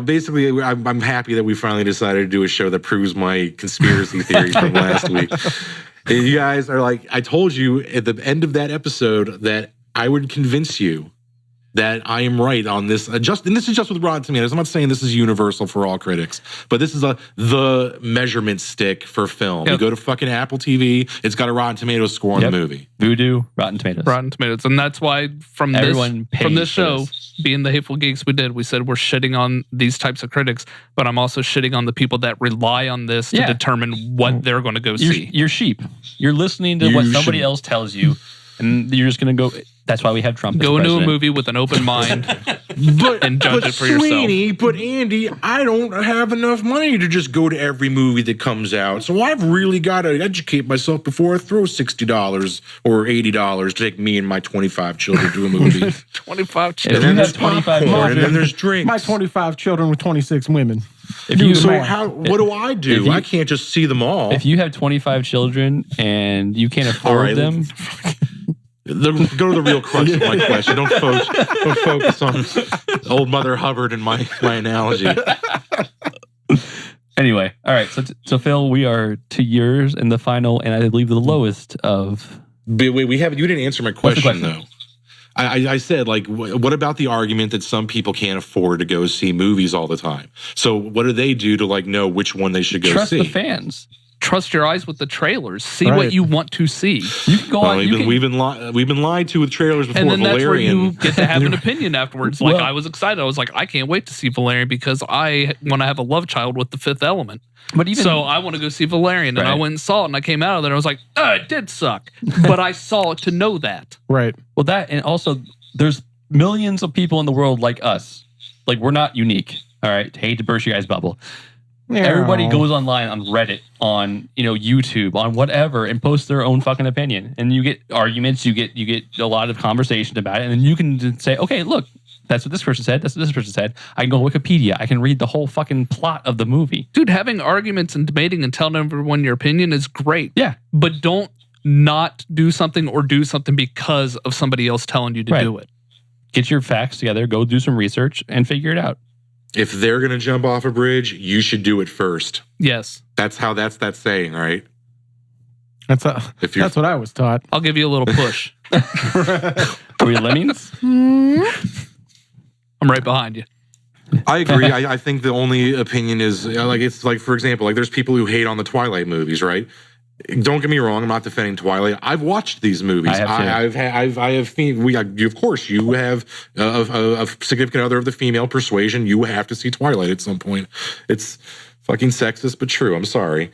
basically, I'm happy that we finally decided to do a show that proves my conspiracy theory from last week. And you guys are like, I told you at the end of that episode that I would convince you that I am right on this. And this is just with Rotten Tomatoes. I'm not saying this is universal for all critics, but this is the measurement stick for film. You Yep. go to fucking Apple TV, it's got a Rotten Tomatoes score on Yep. the movie. Voodoo, Rotten Tomatoes. Rotten Tomatoes, and that's why from Everyone pays this for show, this. being the Hateful Geeks, we said we're shitting on these types of critics, but I'm also shitting on the people that rely on this to Yeah. determine what they're going to go see. You're sheep. You're listening to You what somebody should- else tells you, and you're just gonna go. That's why we have Trump. as Go into a president. movie with an open mind. But, And judge it for yourself. Sweeney, but Andy, I don't have enough money to just go to every movie that comes out. So I've really got to educate myself before I throw $60 or $80 to take me and my 25 children to a movie. 25 If children. you then have there's 25 popcorn, and children, then there's drinks. My 25 children with 26 women. if you So math. what do I do? If you- I can't just see them all. if you have 25 children and you can't afford All right. them, Go to the real crux of my question. Don't focus on old Mother Hubbard and my analogy. anyway. All right. So Phil, we are 2 years in the final, and I believe the lowest of. But wait, you didn't answer my What's the question, question? though. I said, like, what about the argument that some people can't afford to go see movies all the time? So what do they do to, like, know which one they should go Trust see? the fans. Trust your eyes with the trailers. See Right. what you want to see. You can go Well, on. we've been lied to with trailers before. And then that's where you Valerian. get to have an opinion afterwards. Like, Well- I was excited. I was like, I can't wait to see Valerian because I want to have a love child with the Fifth Element. But even So I want to go see Valerian. And I Right. went and saw it, and I came out of there, and I was like, it did suck. But I saw it to know that. Right. well, that and also there's millions of people in the world like us. Like we're not unique. All right. Hate to burst you guys' bubble. Everybody goes online on Reddit, on YouTube, on whatever, and posts their own fucking opinion. And you get arguments, you get a lot of conversation about it, and then you can just say, okay, look, that's what this person said, that's what this person said. I can go to Wikipedia, I can read the whole fucking plot of the movie. Dude, having arguments and debating and telling everyone your opinion is great. Yeah. But don't not do something or do something because of somebody else telling you to Right. do it. Get your facts together, go do some research, and figure it out. If they're gonna jump off a bridge, you should do it first. Yes. That's that saying, right? That's If what I was taught. I'll give you a little push. Are we lemmings? I'm right behind you. I agree. I think the only opinion is like it's like, for example, like there's people who hate on the Twilight movies, right? Don't get me wrong. I'm not defending Twilight. I've watched these movies. I have too. I have. Of course, you have a significant other of the female persuasion. You have to see Twilight at some point. It's fucking sexist, but true. I'm sorry.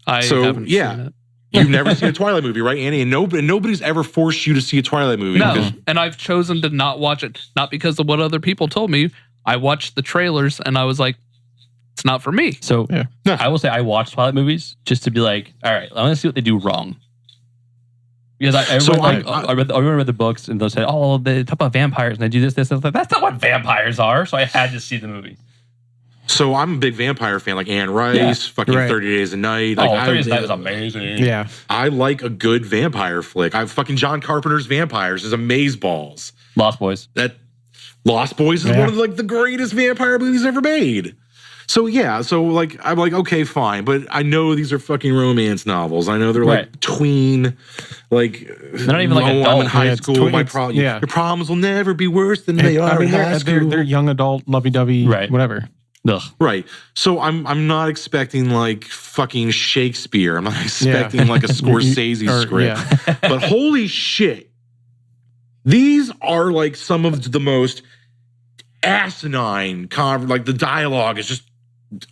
I So, haven't yeah. seen it. You've never seen a Twilight movie, right, Annie? And nobody's ever forced you to see a Twilight movie. No, because- and I've chosen to not watch it, not because of what other people told me. I watched the trailers and I was like, it's not for me. So Yeah. I will say I watch Twilight movies just to be like, all right, I want to see what they do wrong. Because I read the books and they said, oh, they talk about vampires and they do this. And I was like, that's not what vampires are. So I had to see the movie. So I'm a big vampire fan, like Anne Rice, fucking Right. 30 Days a Night. Like, 30 Days a Night was amazing. Yeah. I like a good vampire flick. Fucking John Carpenter's Vampires is amazeballs. Lost Boys. That Lost Boys is Yeah. one of like the greatest vampire movies ever made. So yeah, so like I'm like, okay, fine, but I know these are fucking romance novels. I know they're like tween, like they're not even like I'm adult. in high Yeah, school. My yeah. your problems will never be worse than they are in high school. they're young adult, lovey-dovey, Right. whatever. Ugh. Right. So I'm not expecting like fucking Shakespeare. I'm not expecting like a Scorsese script. Yeah. But holy shit, these are like some of the most asinine like the dialogue is just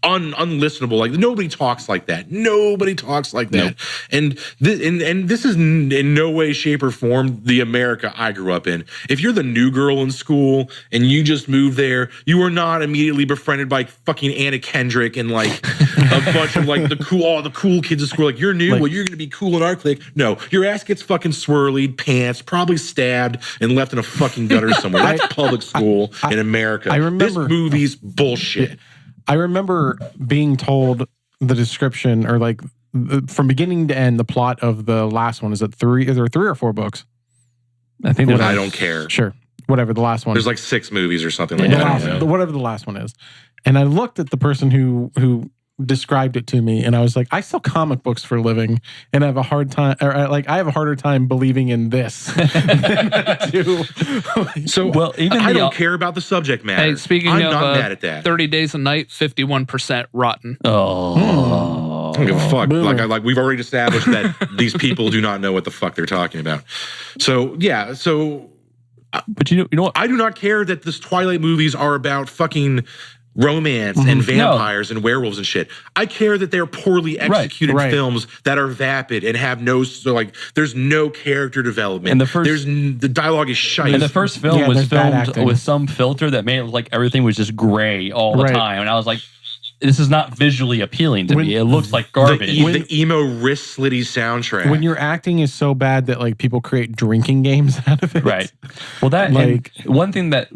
unlistenable. Like nobody talks like that. Nobody talks like that. And this is in no way, shape, or form the America I grew up in. If you're the new girl in school and you just moved there, you are not immediately befriended by fucking Anna Kendrick and like a bunch of like the cool kids at school. Like you're new, well you're gonna be cool in our clique. No, your ass gets fucking swirlied, pants, probably stabbed and left in a fucking gutter somewhere. That's public school in America. I remember this movie's bullshit. I remember being told the description or like from beginning to end, the plot of the last one. Is it three? Is there 3 or 4 books? I think I don't care. Sure. Whatever the last one. There's like 6 movies or something like the that. last, whatever the last one is. And I looked at the person who described it to me and I was like, I sell comic books for a living and I have a hard time, or like I have a harder time believing in this than I do. So well, even I don't care about the subject matter. Hey, speaking I'm of not mad at that. 30 Days a Night, 51% rotten. Oh. I don't give a fuck. Boomer. Like we've already established that these people do not know what the fuck they're talking about. So yeah, But you know what? I do not care that this Twilight movies are about fucking romance and vampires and werewolves and shit. I care that they're poorly executed films that are vapid and have there's no character development. And the dialogue is shite. And the first film was there's bad filmed acting. with some filter that made it look like everything was just gray all the time. And I was like, this is not visually appealing to me. It looks like garbage. The emo wrist slitty soundtrack. When your acting is so bad that like people create drinking games out of it. Right. Well, that Like- and one thing that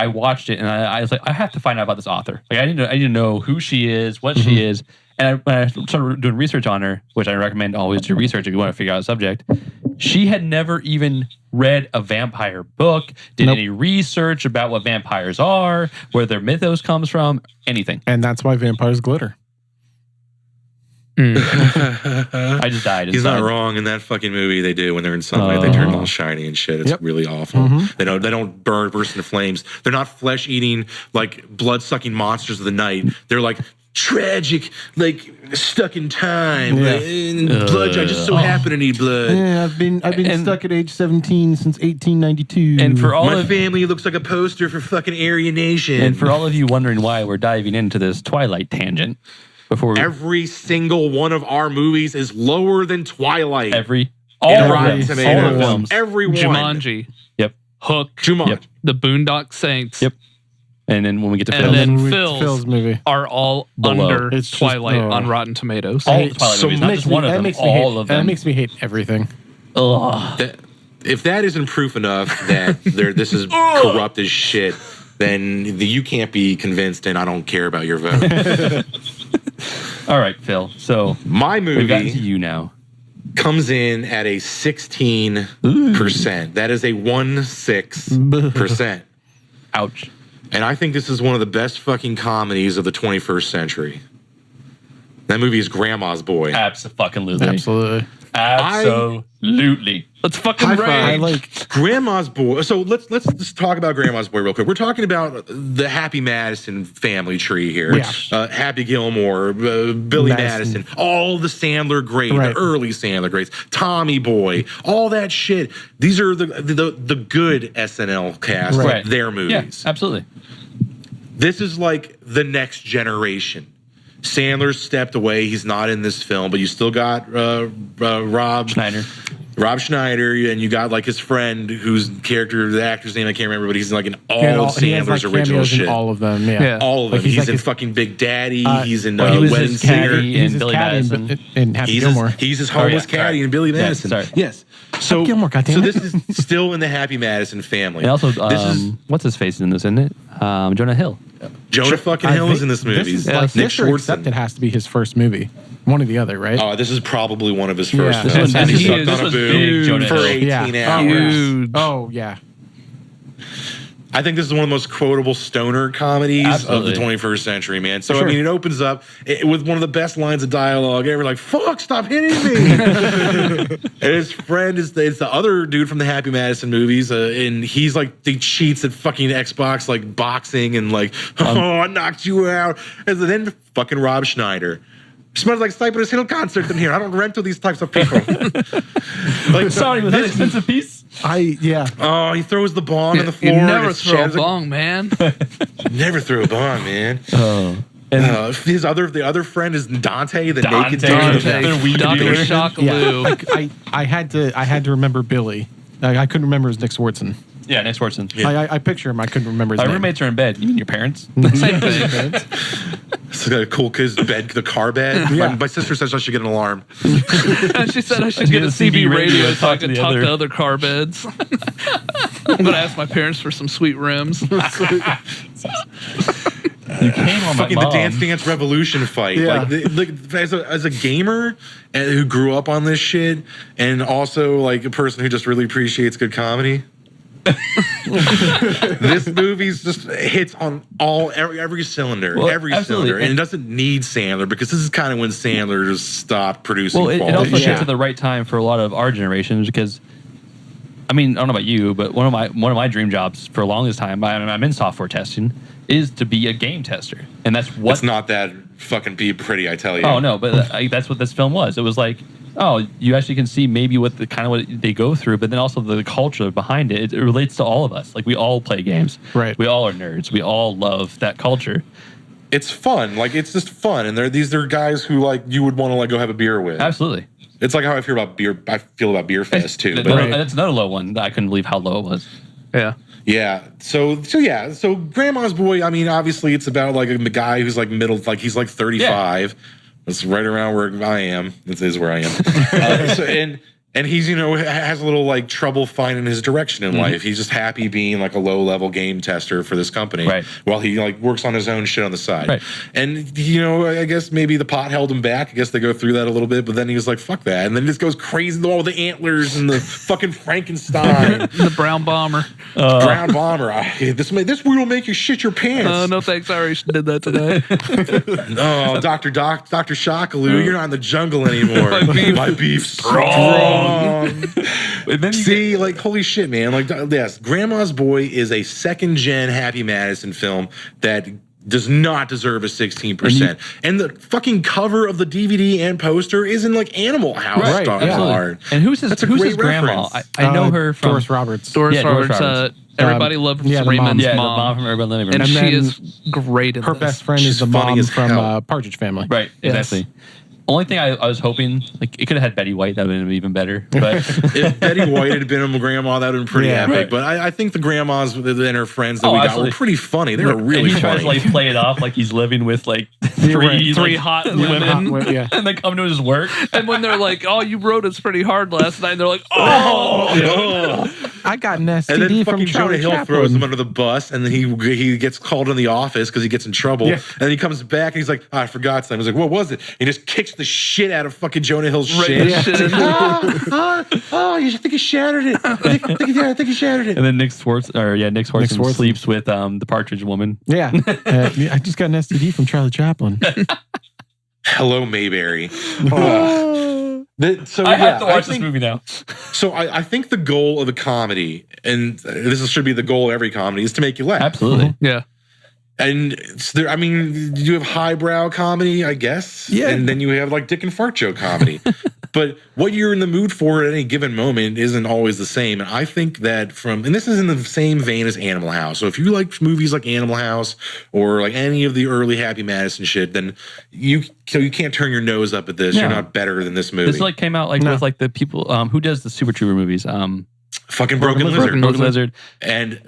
I watched it and I was like, I have to find out about this author. Like I need to know who she is, what she is. And when I started doing research on her, which I recommend always do research if you want to figure out a subject, she had never even read a vampire book, did any research about what vampires are, where their mythos comes from, anything. And that's why vampires glitter. I just died. He's not wrong. In that fucking movie they do when they're in sunlight, they turn all shiny and shit. It's really awful. They don't burst into flames. They're not flesh eating like blood sucking monsters of the night. They're like tragic, like stuck in time. Blood. I just so happen to need blood. Yeah, I've been stuck at age 17 since 1892. And for all My family looks like a poster for fucking Aryan Nation. And for all of you wondering why we're diving into this Twilight tangent, every single one of our movies is lower than Twilight. All in of Rotten them. Tomatoes. All of them. Every one. Jumanji. Yep. Hook. Jumanji. Yep. The Boondock Saints. Yep. And then when we get to And film, then Phil's movie. are all Below. under It's just- Twilight on Rotten Tomatoes. all the Twilight movies, not just one of them, all of them. That makes me hate everything. Ugh. If that isn't proof enough that this is corrupt as shit, then you can't be convinced, and I don't care about your vote. All right, Phil. So My we've gotten to movie you now. comes in at a 16%. That is a 16%. Ouch. And I think this is one of the best fucking comedies of the 21st century. That movie is Grandma's Boy. Absolutely. Absolutely. Absolutely. Let's fucking High rage. five. I like Grandma's Boy. So let's just talk about Grandma's Boy real quick. We're talking about the Happy Madison family tree here. Yeah. Happy Gilmore, Billy Madison, all the Sandler greats, Right. the early Sandler greats, Tommy Boy, all that shit. These are the good SNL cast, Right. their Yeah, movies. absolutely. This is like the next generation. Sandler stepped away. He's not in this film, but you still got Rob Schneider, and you got like his friend whose character, the actor's name I can't remember, but he's like in all of he has, Sandler's like, original cameos in shit. all of them. Yeah. All of Like, them. He's like in his- fucking Big Daddy. He's in he was Wedding his Singer. caddy. He's and his Billy caddy Madison. in Happy Gilmore. He's his homeless caddy in Billy Madison. sorry. Yes. So, Gilmore, so goddammit. this is still in the Happy Madison family. And also, this is what's his face in this, isn't it? Jonah Hill. Jonah fucking Hill is in this movie. This is Yeah. like Nick Sister Accept Schwartzen. it has to be his first movie. One or the other, right? Oh, this is probably one of his first Yeah. films. This And was- he this sucked was on a big boob Jonah for Hill. 18 Yeah. hours. Huge. Oh, yeah. I think this is one of the most quotable stoner comedies Absolutely. of the 21st century, man. So, For sure. I mean, it opens up with one of the best lines of dialogue ever, like, fuck, stop hitting me. And his friend is the other dude from the Happy Madison movies, and he's like, he cheats at fucking Xbox, like boxing, and like, oh, I knocked you out. And then fucking Rob Schneider. Smells like Cypress Hill concert in here. I don't rent to these types of people. Like, Sorry, was that an expensive piece? Oh, he throws the bong on the floor. You and never it throw a shatters like- bong, man. Never throw a bong, man. Oh. And The other friend is Dante, the Dante. naked Dante. dude. The weed Dr. dealer. Shockaloo. Like I had to remember Billy. I couldn't remember his Nick Swartzen. Yeah, Nick Swartzen. I picture him. I couldn't remember his Our name. roommates are in bed. You mean your parents? Same thing. It's got a cool kid's bed, the car bed. Yeah. My sister says I should get an alarm. She said I should get a CB radio so I could talk to other car beds. I'm going to ask my parents for some sweet rims. You came on my Fucking mom. the Dance Dance Revolution fight. Yeah. Like as a gamer and who grew up on this shit, and also like a person who just really appreciates good comedy. This movie's just hits on every cylinder, Well, every absolutely. cylinder, and it doesn't need Sandler because this is kind of when Sandler just stopped producing. Well, it quality also shit. hits at the right time for a lot of our generations because, I mean, I don't know about you, but one of my dream jobs for the longest time, I'm in software testing, is to be a game tester, and that's what. It's not that fucking pretty, I tell you. Oh no, but that's what this film was. It was like, oh, you actually can see maybe what they go through, but then also the culture behind it. It relates to all of us. Like we all play games. Right. We all are nerds. We all love that culture. It's fun. Like it's just fun, and they're guys who like you would want to like go have a beer with. Absolutely. It's like how I feel about beer. I feel about Beer Fest too. But That's another low one that I couldn't believe how low it was. Yeah. yeah, so Grandma's Boy. I mean, obviously, it's about like a guy who's like middle, like he's like 35. That's right around where I am. This is where I am. And he's, has a little like trouble finding his direction in life. He's just happy being like a low level game tester for this company Right. while he like works on his own shit on the side. Right. And, I guess maybe the pot held him back. I guess they go through that a little bit, but then he was like, fuck that. And then this goes crazy, all the antlers and the fucking Frankenstein. The brown bomber. Ground bomber. This will make you shit your pants. No thanks. I already did that today. No, Dr. Shockaloo, you're not in the jungle anymore. My beef's Strong. strong. And then you See, like, holy shit, man. Like, yes, Grandma's Boy is a second-gen Happy Madison film that does not deserve a 16%. And the fucking cover of the DVD and poster is in, like, Animal House Right, style absolutely. art. And who's his great grandma? reference. I know her from Doris Roberts. Doris Yeah, Doris Roberts. Roberts. Everybody loved the Raymond's the mom. mom from Urban Living Room. And she then is great in Her this. best friend She's is the funny mom as from hell. Partridge Family. Right, Yes. exactly. Only thing I was hoping, like, it could have had Betty White. That would have been even better. But If Betty White had been a grandma, that would have been pretty Yeah. epic. Right. But I think the grandmas and her friends that Oh, we got absolutely. were pretty funny. They were really and he tries funny. to like play it off like he's living with like right. Three hot women. Yeah. and they come to his work. And when they're like, "Oh, you wrote us pretty hard last night," and they're like, "Oh, Ugh. I got an And STD then from fucking Jonah Charlie Hill Chaplin. throws him under the bus, and then he gets called in the office because he gets in trouble. Yeah. And then he comes back and he's like, I forgot something. He's like, what was it? He just kicks the shit out of fucking Jonah Hill's right, shit. this shit." You think he shattered it? I think he shattered it. And then Nick Swartzen Swartzen. sleeps with the Partridge Woman. Yeah. I just got an STD from Charlie Chaplin. Hello, Mayberry. I have to watch this movie now. So I think the goal of the comedy, and this should be the goal of every comedy, is to make you laugh. Absolutely. Yeah. And I mean, you have highbrow comedy, I guess. Yeah. And then you have like dick and fart joke comedy. But what you're in the mood for at any given moment isn't always the same. And I think that and this is in the same vein as Animal House. So if you like movies like Animal House or like any of the early Happy Madison shit, then you can't turn your nose up at this. No. You're not better than this movie. This like came out like with like the people who does the Super Trooper movies. Fucking Broken Lizard. Broken Lizard. And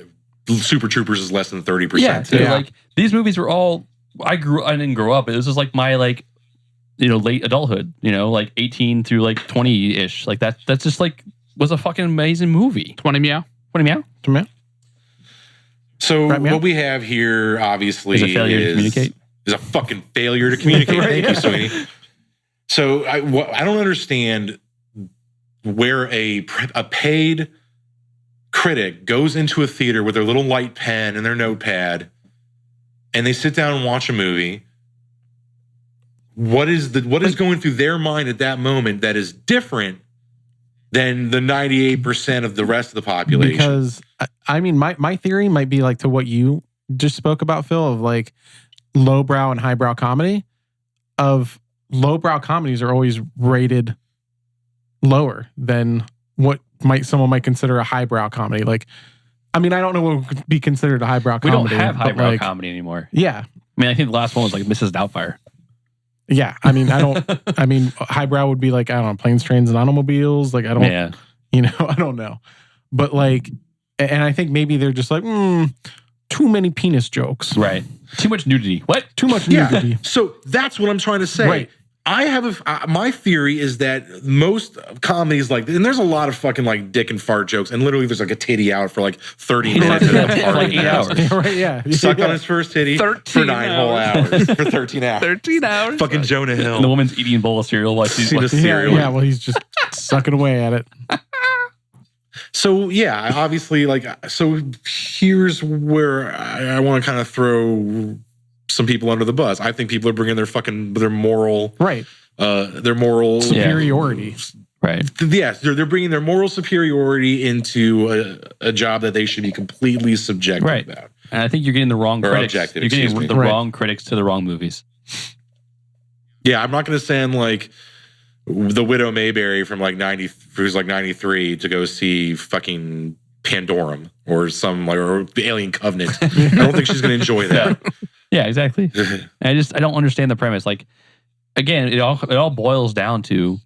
Super Troopers is less than 30%. Yeah, too. so, like these movies were all. I didn't grow up. It was just like my like, late adulthood. Like 18 through like 20-ish. Like that's just like was a fucking amazing movie. 20 meow. 20 meow. So Right, meow? what we have here, obviously, Is a failure to communicate. Is a fucking failure to communicate. Right, Thank you, Sweeney. So I don't understand where a paid critic goes into a theater with their little light pen and their notepad, and they sit down and watch a movie, what is going through their mind at that moment that is different than the 98% of the rest of the population? Because I mean, my theory might be like to what you just spoke about, Phil, of like lowbrow and highbrow comedy. Of lowbrow comedies are always rated lower than what someone might consider a highbrow comedy. Like, I mean, I don't know what would be considered a highbrow We comedy. don't have but highbrow like, comedy anymore. Yeah. I mean, I think the last one was like Mrs. Doubtfire. Yeah. I mean, I mean, highbrow would be like, I don't know, planes, trains, and automobiles. Like, I don't, Yeah. I don't know. But like, and I think maybe they're just like, too many penis jokes. Right. Too much nudity. What? Too much Yeah. nudity. So that's what I'm trying to say. Right. I have my theory is that most comedies and there's a lot of fucking like dick and fart jokes, and literally there's like a titty out for like 30 minutes of them For like farting 8 out. hours. Right, yeah. Sucked Yeah. on his first titty 13 for 9 whole hours. For 13 hours. 13 hours. Fucking Jonah And the Hill. woman's eating a bowl of cereal while she's See like, the Yeah, cereal. yeah, well, he's just sucking away at it. So yeah, obviously, so here's where I want to kind of throw some people under the bus. I think people are bringing their moral, Right. their moral Superiority. right. Yes, they're bringing their moral superiority into a job that they should be completely subjective Right. about. And I think you're getting the wrong Or critics. objective, You're getting excuse me. the Right. wrong critics to the wrong movies. Yeah, I'm not going to send like the Widow Mayberry from like 90, who's like 93, to go see fucking Pandorum or or the Alien Covenant. I don't think she's going to enjoy that. Yeah, exactly. I don't understand the premise. Like, again, it all boils down to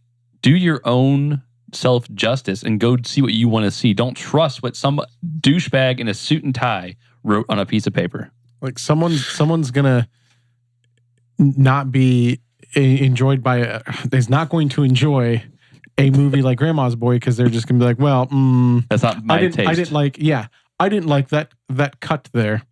do your own self justice and go see what you want to see. Don't trust what some douchebag in a suit and tie wrote on a piece of paper. Like someone's gonna not be enjoyed by is not going to enjoy a movie like Grandma's Boy because they're just gonna be like, well, That's not my taste. I didn't like that cut there.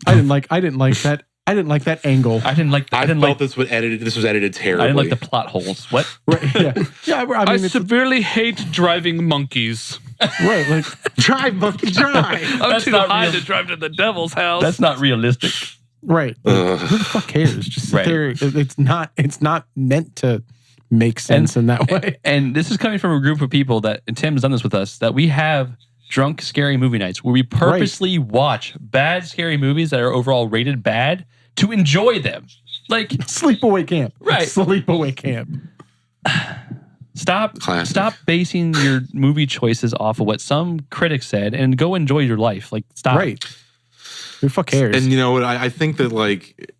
I didn't like that. I didn't like that angle. I didn't like. I felt this was edited terribly. I didn't like the plot holes. What? Right? Yeah. Yeah. I I mean, it's severely hate driving monkeys. right. Like, drive, monkey, drive. I'm That's too not high real. to drive to the devil's house. That's not realistic. right. Like, who the fuck cares? Just sit Right. there. It's not meant to make sense in that way. And this is coming from a group of people that, and Tim's done this with us, that we have drunk, scary movie nights where we purposely watch bad, scary movies that are overall rated bad to enjoy them. Like, Sleepaway Camp. Right. Sleepaway Camp. stop basing your movie choices off of what some critics said and go enjoy your life. Like, stop. Right. Who the fuck cares? And you know what? I think that like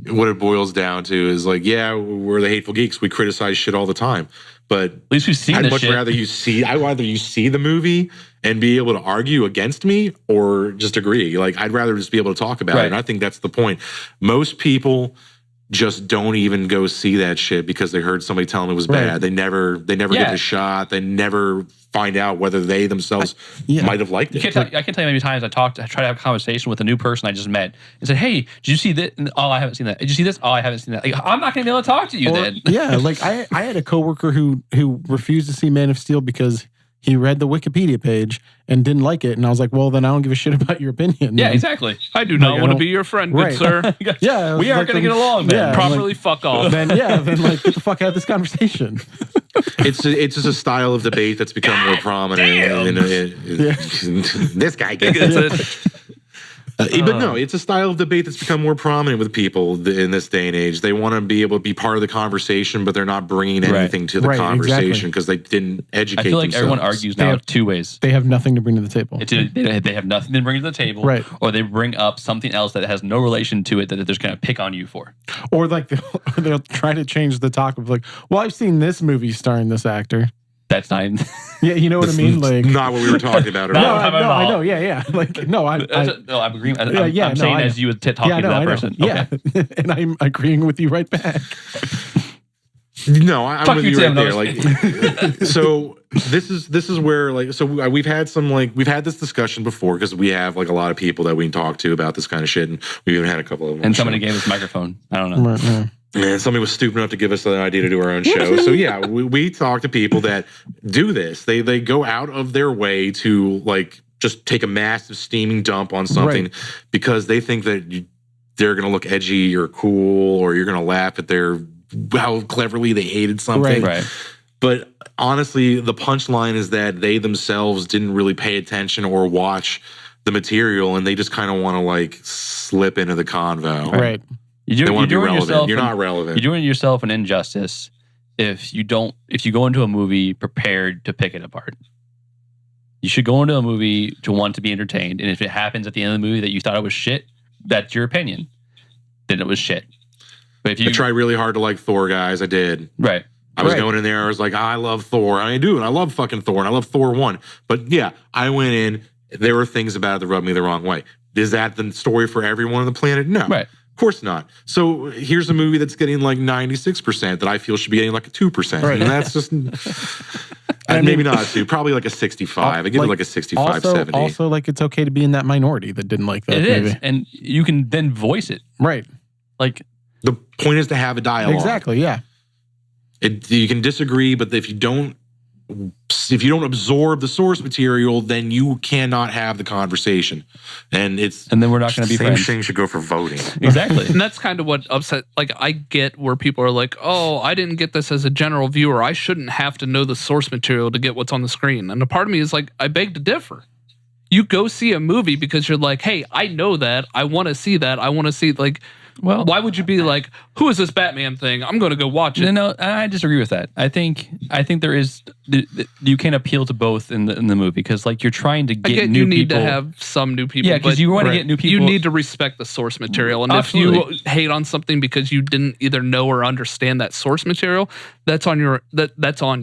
what it boils down to is like, yeah, we're the Hateful Geeks. We criticize shit all the time, but At least we've seen I'd this much shit. rather you see the movie and be able to argue against me or just agree. Like, I'd rather just be able to talk about Right. it. And I think that's the point. Most people just don't even go see that shit because they heard somebody tell them it was Right. bad. They never Yeah. get the shot. They never find out whether they themselves Yeah. might have liked I it. can't tell you how many times I try to have a conversation with a new person I just met and said, "Hey, did you see this? Oh, I haven't seen that. Did you see this? Oh, I haven't seen that." Like, I'm not going to be able to talk to you Or- then. Yeah, like I had a coworker who refused to see Man of Steel because he read the Wikipedia page and didn't like it, and I was like, well, then I don't give a shit about your opinion. Yeah, then. exactly. I do not Like, I want to don't- be your friend, good Right. sir. Yeah, we aren't going to get along, man. Yeah. Properly fuck off. Then like get the fuck out of this conversation. It's just a style of debate that's become more prominent. This guy gets it. It's a- But no, it's a style of debate that's become more prominent with people in this day and age. They want to be able to be part of the conversation, but they're not bringing anything to the Right, conversation because they didn't educate I feel like everyone themselves. argues They now have- 2 ways. They have nothing to bring to the table. It's either they have nothing to bring to the table, Right. or they bring up something else that has no relation to it that they're just going to pick on you for. Or like they'll try to change the talk of like, well, I've seen this movie starring this actor. That's not even. Yeah, you know what I mean? Like, Not what we were talking about at No, all. I know. Yeah. Like, no, no, I'm agreeing. I'm no, saying I as know. you would talking yeah, to no, that I know. person. Yeah, Okay. and I'm agreeing with you right back. No, I'm Fuck with you, you right Tim. there. No, Like, so this is where like we've had this discussion before because we have like a lot of people that we can talk to about this kind of shit, and we even had a couple of them. And somebody gave us a microphone. I don't know. Right, yeah. And somebody was stupid enough to give us an idea to do our own show. So yeah, we talk to people that do this. They go out of their way to like just take a massive steaming dump on something because they think that they're going to look edgy or cool, or you're going to laugh at how cleverly they hated something. Right. But honestly, the punchline is that they themselves didn't really pay attention or watch the material, and they just kind of want to like slip into the convo. Right. They want to be relevant. You're not relevant. You're doing yourself an injustice if you go into a movie prepared to pick it apart. You should go into a movie to want to be entertained, and if it happens at the end of the movie that you thought it was shit, that's your opinion. Then it was shit. But if you I tried really hard to like Thor, guys, I did. Right. I was going in there, I was like, I love Thor. I do, and I love fucking Thor, and I love Thor 1. But yeah, I went in, there were things about it that rubbed me the wrong way. Is that the story for everyone on the planet? No. Right. Of course not. So here's a movie that's getting like 96% that I feel should be getting like a 2%. Right. And that's just maybe not a 2, probably like a 65. I give it like a 65, 70. Also, like, it's okay to be in that minority that didn't like that It movie. is, and you can then voice it. Right. Like, The point is to have a dialogue. Exactly, yeah. You can disagree, but if you don't absorb the source material, then you cannot have the conversation. And then we're not going to be friends. Same thing should go for voting. Exactly. And that's kind of what upset. Like, I get where people are like, "Oh, I didn't get this as a general viewer. I shouldn't have to know the source material to get what's on the screen." And a part of me is like, I beg to differ. You go see a movie because you're like, "Hey, I know that. I want to see that. I want to see like." Well, why would you be like, "Who is this Batman thing? I'm going to go watch it." No, I disagree with that. I think there is you can appeal to both in the movie because like you're trying to get new you need people. to have some new people. Yeah, because you want to get new people. You need to respect the source material, and Absolutely. if you hate on something because you didn't either know or understand that source material, that's on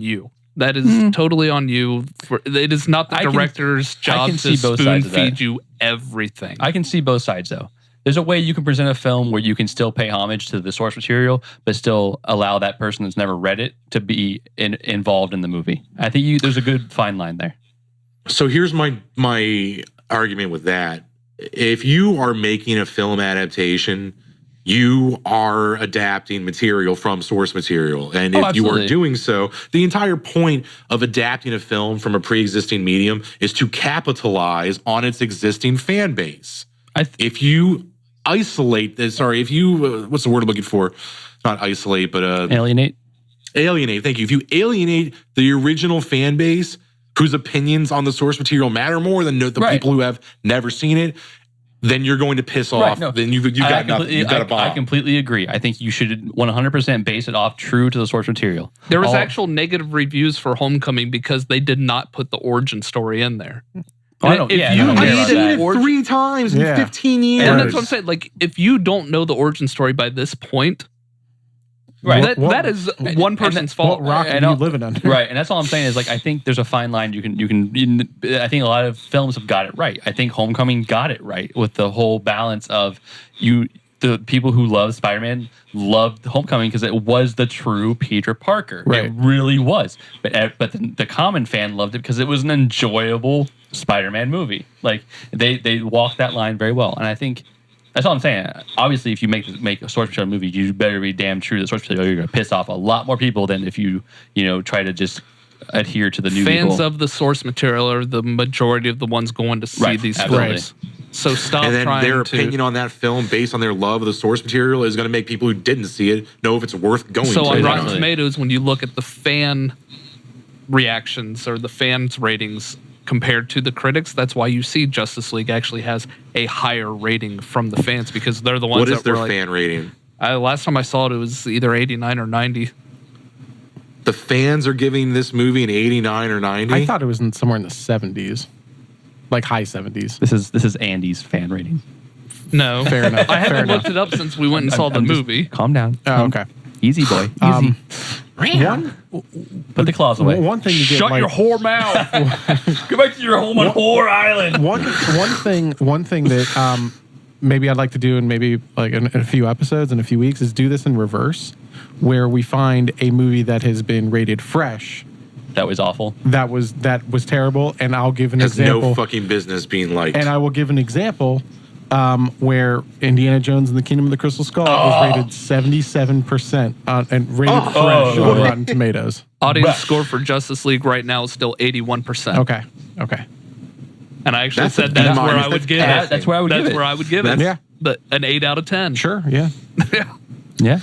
you. That is totally on you. It is not the director's job to spoon feed you everything. I can see both sides though. There's a way you can present a film where you can still pay homage to the source material, but still allow that person that's never read it to be involved in the movie. I think there's a good fine line there. So here's my argument with that. If you are making a film adaptation, you are adapting material from source material. And if you are doing so, the entire point of adapting a film from a pre-existing medium is to capitalize on its existing fan base. If you isolate this, if you, what's the word I'm looking for? Not isolate, but alienate. Alienate, thank you. If you alienate the original fan base whose opinions on the source material matter more than the people who have never seen it, then you're going to piss off. No, then you've got nothing. You've got a bomb. I completely agree. I think you should 100% base it off true to the source material. There was actual negative reviews for Homecoming because they did not put the origin story in there. I've seen it 3 times in 15 years. And that's what I'm saying. Like, if you don't know the origin story by this point, that is one person's fault. What rock are you living under? Right, and that's all I'm saying is like I think there's a fine line. I think a lot of films have got it right. I think Homecoming got it right with the whole balance of the people who love Spider-Man loved Homecoming because it was the true Peter Parker. Right. It really was. But the common fan loved it because it was an enjoyable Spider-Man movie. Like they walked that line very well, and I think that's all I'm saying. Obviously, if you make a source material movie, you better be damn true to the source material. You're going to piss off a lot more people than if you try to just adhere to the new fans people. of the source material are the majority of the ones going to see these films. So stop and then trying their to... opinion on that film based on their love of the source material is going to make people who didn't see it know if it's worth going to. So on Rotten Tomatoes, when you look at the fan reactions or the fans' ratings compared to the critics, that's why you see Justice League actually has a higher rating from the fans because they're the ones that were like... What is their fan rating? Last time I saw it, it was either 89 or 90. The fans are giving this movie an 89 or 90? I thought it was somewhere in the 70s. Like high 70s. This is Andy's fan rating. No. Fair enough. I haven't looked it up since we went and saw the movie. Calm down. Oh, okay. Easy, boy. Easy. Put the claws away. One thing you get, Shut your whore mouth. Go back to your home on Whore Island. One thing that maybe I'd like to do in maybe like in a few episodes in a few weeks is do this in reverse, where we find a movie that has been rated fresh. That was awful. That was terrible, and I'll give an example. No fucking business being liked. And I will give an example where Indiana Jones and the Kingdom of the Crystal Skull was rated 77% and rated fresh on Rotten Tomatoes. Audience score for Justice League right now is still 81%. Okay. And I actually That's said a that's B where minus. I would That's give it. passing. That's where I would give That's it. where I would give it. Yeah. An 8 out of 10. Sure. Yeah. Yeah.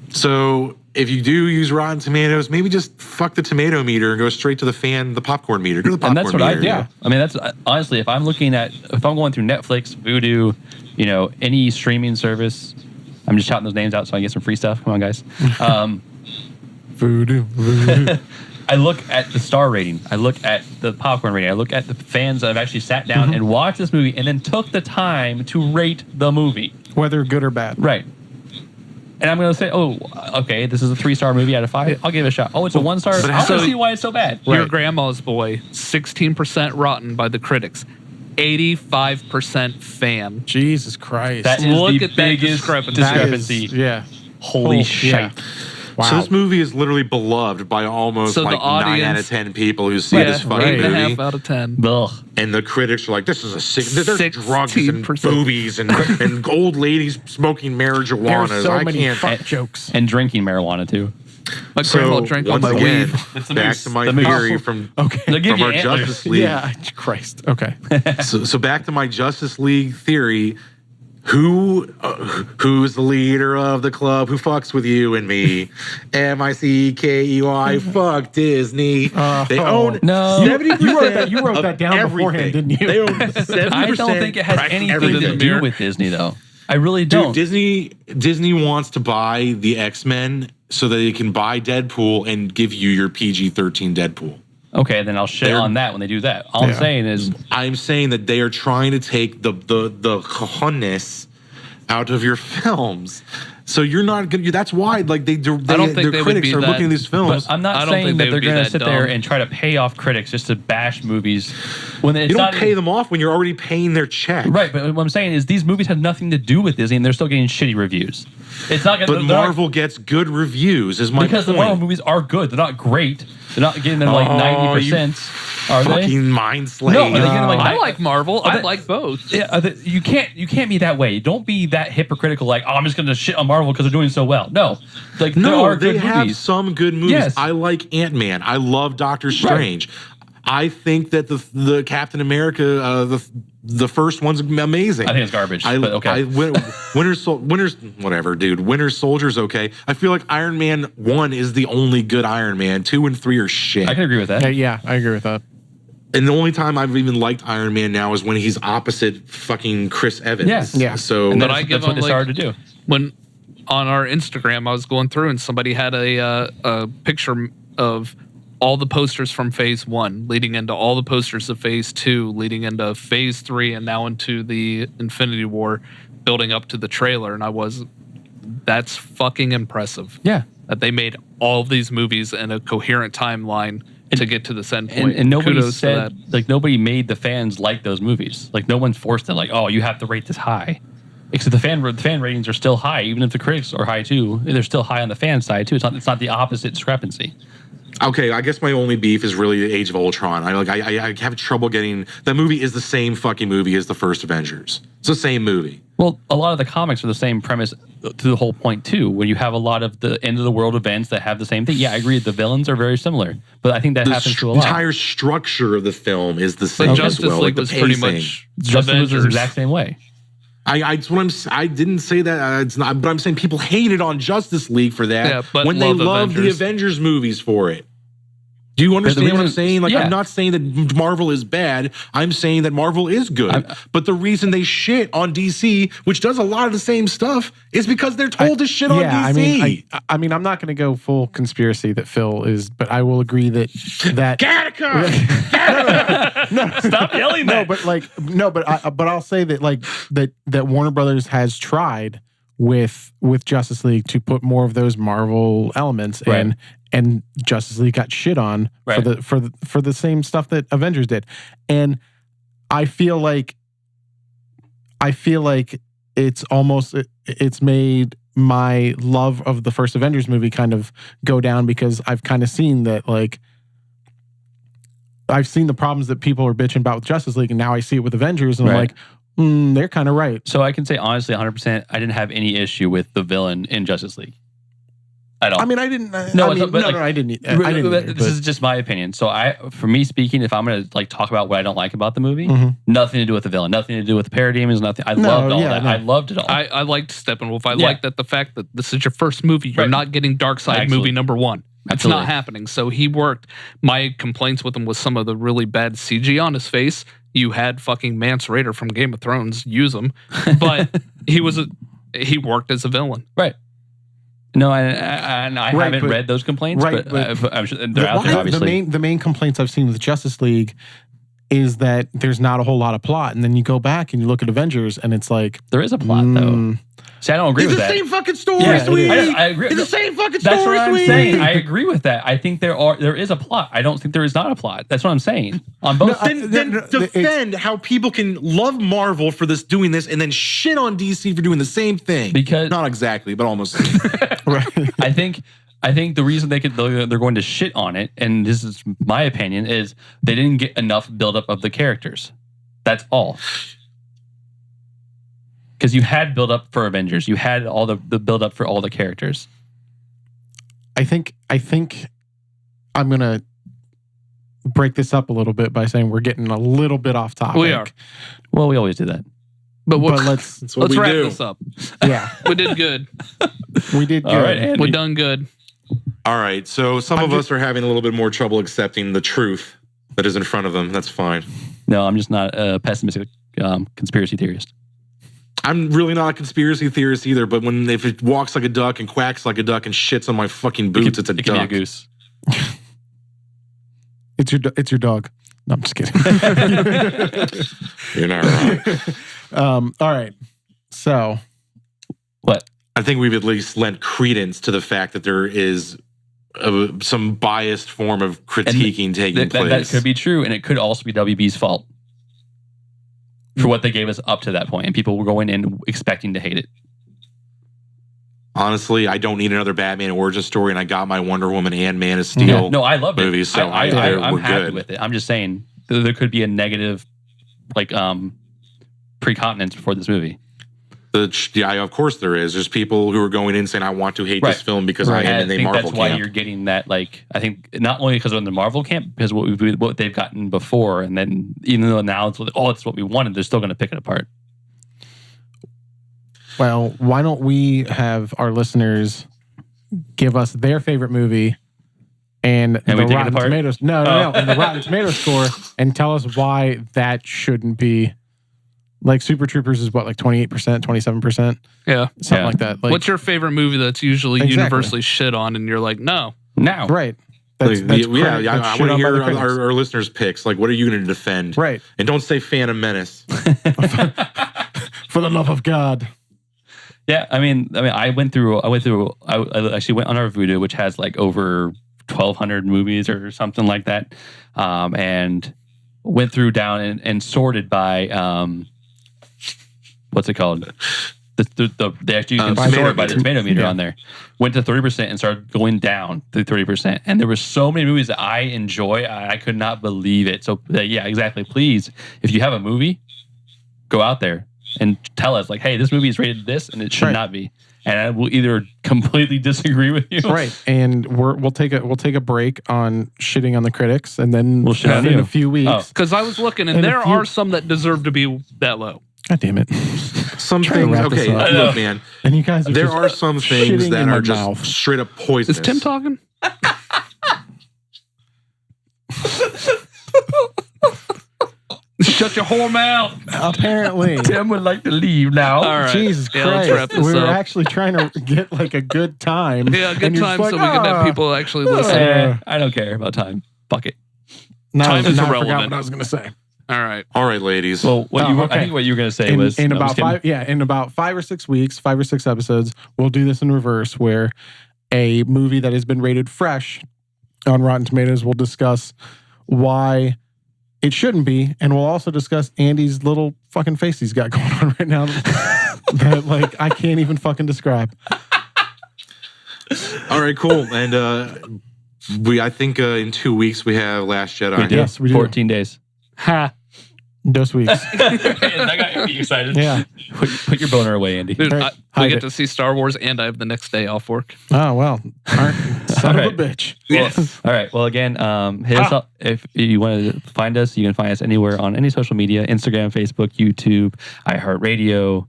So if you do use Rotten Tomatoes, maybe just fuck the tomato meter and go straight to the popcorn meter. Go to the And popcorn that's what I meter. do. I mean, that's honestly, if I'm going through Netflix, Vudu, any streaming service, I'm just shouting those names out so I can get some free stuff. Come on, guys. Voodoo. I look at the star rating. I look at the popcorn rating. I look at the fans that have actually sat down and watched this movie and then took the time to rate the movie. Whether good or bad. Right. And I'm going to say, oh, okay, this is a 3-star movie out of 5. I'll give it a shot. Oh, it's a 1-star. I want to see why it's so bad. Your Grandma's Boy, 16% rotten by the critics, 85% fan. Jesus Christ. That is Look the at that biggest discrepancy. discrepancy. Yeah. Holy shit. Yeah. Wow. So this movie is literally beloved by almost So the 9 audience- out of 10 people who see this fucking 8.5 movie. out of 10. Ugh. And the critics are like, this is a sick. There's drugs and 16%. boobies and old ladies smoking marijuana. There's so I many can't. fuck jokes. And drinking marijuana, too. My grandma So drank all once my again, weed. It's the back moose. to my The moose. theory from Okay. They'll give from you our antlers. Justice League. Yeah. Christ. Okay. So back to my Justice League theory. Who's the leader of the club who fucks with you and me? MICKEY, fuck Disney. They own No. 70%. You wrote that down beforehand, didn't you? They own 70%. I don't think it has practically anything to everything. do with Disney, though. I really Dude, don't. Disney wants to buy the X-Men so that they can buy Deadpool and give you your PG-13 Deadpool. Okay, then I'll shit on that when they do that. All I'm saying is, I'm saying that they are trying to take the cojones out of your films. So you're not good. That's why, like don't think their they would critics be are that- looking at these films. but I'm I not don't saying think that they they're would be going to that sit there dumb. and try to pay off critics just to bash movies when it's you don't not pay them off when you're already paying their check. Right, but what I'm saying is these movies have nothing to do with Disney, and they're still getting shitty reviews. It's not going But Marvel gets good reviews. Is my because point. the Marvel movies are good. They're not great. They're not getting them like 90%. Are they? fucking mind slave. No, are they getting them like I like Marvel. I they- like both. Yeah, you can't be that way. Don't be that hypocritical. Like, oh, I'm just going to shit on Marvel because they're doing so well. No, like there No, are they good have movies. some good movies. Yes. I like Ant-Man. I love Doctor Strange. I think that the Captain America, the first one's amazing. I think it's garbage. But okay. Winter Soldier's okay. I feel like Iron Man 1 is the only good Iron Man. 2 and 3 are shit. I can agree with that. Yeah, I agree with that. And the only time I've even liked Iron Man now is when he's opposite fucking Chris Evans. Yes. Yeah. So And But that's, I give that's what them, they started to do. When on our Instagram, I was going through and somebody had a picture of all the posters from Phase 1 leading into all the posters of Phase 2 leading into Phase 3 and now into the Infinity War building up to the trailer. And that's fucking impressive. Yeah. That they made all of these movies in a coherent timeline to get to this end point. And nobody Kudos to said, that. like, nobody made the fans like those movies. Like, no one forced them, like, oh, you have to rate this high. Except the fan ratings are still high, even if the critics are high too. They're still high on the fan side too. It's not the opposite discrepancy. okay, I guess my only beef is really Age of Ultron. I have trouble getting that movie is the same fucking movie as the first Avengers. It's the same movie. Well, a lot of the comics are the same premise to the whole point too, where you have a lot of the end of the world events that have the same thing. Yeah, I agree. The villains are very similar, but I think that happens to a lot. The entire structure of the film is the same But as Justice well. League like was the pretty pacing. much Justice was the Avengers. exact same way. I didn't say that. It's not. But I'm saying people hated on Justice League for that Yeah, but when they love loved the Avengers. Avengers movies for it. Do you understand what I'm reason- saying? Like, yeah. I'm not saying that Marvel is bad. I'm saying that Marvel is good. But the reason they shit on DC, which does a lot of the same stuff, is because they're told to shit on DC. I mean, I'm not going to go full conspiracy that Phil is, but I will agree that Gattaca! Stop yelling no, but I'll say that that Warner Brothers has tried with Justice League to put more of those Marvel elements Right. in, and Justice League got shit on Right. for the same stuff that Avengers did, and I feel like it's made my love of the first Avengers movie kind of go down because I've kind of seen that, like, I've seen the problems that people are bitching about with Justice League, and now I see it with Avengers, and I'm Right. like, they're kind of right. So I can say honestly, 100%, I didn't have any issue with the villain in Justice League. at all. I mean, I didn't. No, I mean, but no, like- no, I didn't. I didn't either, this is just my opinion. So for me speaking, if I'm gonna like talk about what I don't like about the movie, nothing to do with the villain, nothing to do with the parademons, nothing. I loved all that. no. I loved it all. I liked Steppenwolf. I liked that the fact that this is your first movie. You're Right. not getting Darkseid movie number 1. It's Absolutely. not happening. So he worked. My complaints with him was some of the really bad CG on his face. You had fucking Mance Rayder from Game of Thrones use him, but he worked as a villain. Right. No, I haven't read those complaints, but I'm sure they're out there, obviously. The main complaints I've seen with Justice League is that there's not a whole lot of plot, and then you go back and you look at Avengers, and it's like There is a plot, though. See, I don't agree with that. It's the same fucking story, Yeah, sweet. I agree. It's the same fucking story, That's what I'm sweet. saying. I agree with that. I think there is a plot. I don't think there is not a plot. That's what I'm saying. On both sides. Then defend how people can love Marvel for this doing this and then shit on DC for doing the same thing. Because- not exactly, but almost. right. I think the reason they're going to shit on it, and this is my opinion, is they didn't get enough buildup of the characters. That's all. Because you had buildup for Avengers, you had all the buildup for all the characters. I think I'm gonna break this up a little bit by saying we're getting a little bit off topic. We are. Well, we always do that. But let's That's what let's we wrap do. this up. yeah, We did good. we did good. All right, Andy. We done good. All right, so some of us are having a little bit more trouble accepting the truth that is in front of them. That's fine. No, I'm just not a pessimistic conspiracy theorist. I'm really not a conspiracy theorist either, but if it walks like a duck and quacks like a duck and shits on my fucking boots, it's a It can be a duck. goose. It's your dog. No, I'm just kidding. You're not wrong. All right. So What? I think we've at least lent credence to the fact that there is some biased form of critiquing taking place. That could be true, and it could also be WB's fault for what they gave us up to that point, and people were going in expecting to hate it. Honestly, I don't need another Batman origin story, and I got my Wonder Woman and Man of Steel. Yeah. No, I loved it. movies, so I'm we're happy good. with it. I'm just saying there could be a negative, like, precontinence before this movie. Yeah, of course there is. There's people who are going in saying, I want to hate this film because I am And in the think Marvel that's why camp. you're getting that, like, I think not only because of the Marvel camp, because what they've gotten before, and then even though now it's what we wanted, they're still going to pick it apart. well, why don't we have our listeners give us their favorite movie and the we take it Rotten apart? Tomatoes. No, and the Rotten Tomatoes score, and tell us why that shouldn't be. Like Super Troopers is what, like 28%, 27%, Yeah. something like that. Like, What's your favorite movie that's usually Exactly. universally shit on, and you're like, no. Now, right? I that's want shit to on by hear the critics. our listeners' picks. Like, what are you going to defend? Right. And don't say Phantom Menace. For the love of God. Yeah, I mean, I actually went on our Vudu, which has like over 1,200 movies or something like that, and went through down and sorted by what's it called? They actually can tomato sort by the meter. tomato meter Yeah. on there. Went to 30% and started going down to 30%, and there were so many movies that I enjoy. I could not believe it. So yeah, exactly. Please, if you have a movie, go out there and tell us, like, hey, this movie is rated this, and it should Right. not be. And I will either completely disagree with you, Right. And we'll take a break on shitting on the critics, and then We'll shit on in you. a few weeks. Oh. Because I was looking, and And there if you- are some that deserve to be that low. God damn it. Some Try to things, wrap this okay, up. look, man, And you guys are there just are some things shitting that in my are just mouth. straight up poisonous. Is Tim talking? Shut your whole mouth. Apparently. Tim would like to leave now. All right. Jesus Yeah, let's wrap Christ. this We were up. actually trying to get like a good time. Yeah, And good you're time just so like, we can have people actually listen. I don't care about time. Fuck it. Now, Time is now I forgot irrelevant. what I was going to say. All right. All right, ladies. Well, Oh, I okay. think what you were going to say In, was in no, I'm about just kidding. in about 5 or 6 weeks, 5 or 6 episodes, we'll do this in reverse, where a movie that has been rated fresh on Rotten Tomatoes will discuss why it shouldn't be, and we'll also discuss Andy's little fucking face he's got going on right now that like I can't even fucking describe. All right, cool. And I think in 2 weeks we have Last Jedi. We do. Yes, we do. 14 days. Ha. Those weeks. That got you excited. Yeah. Put your boner away, Andy. Dude, Right, we hide get it. to see Star Wars, and I have the next day off work. Oh, well. Son All of a bitch. Yes. All right. Well, again, hit us up if you want to find us. You can find us anywhere on any social media: Instagram, Facebook, YouTube, iHeartRadio.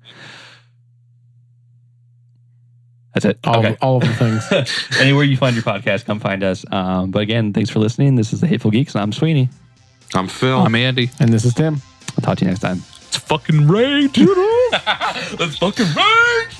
That's it. All of the things. Anywhere you find your podcast, come find us. But again, thanks for listening. This is the Hateful Geeks, and I'm Sweeney. I'm Phil. I'm Andy. And this is Tim. I'll talk to you next time. It's fucking rage. Let's fucking rage.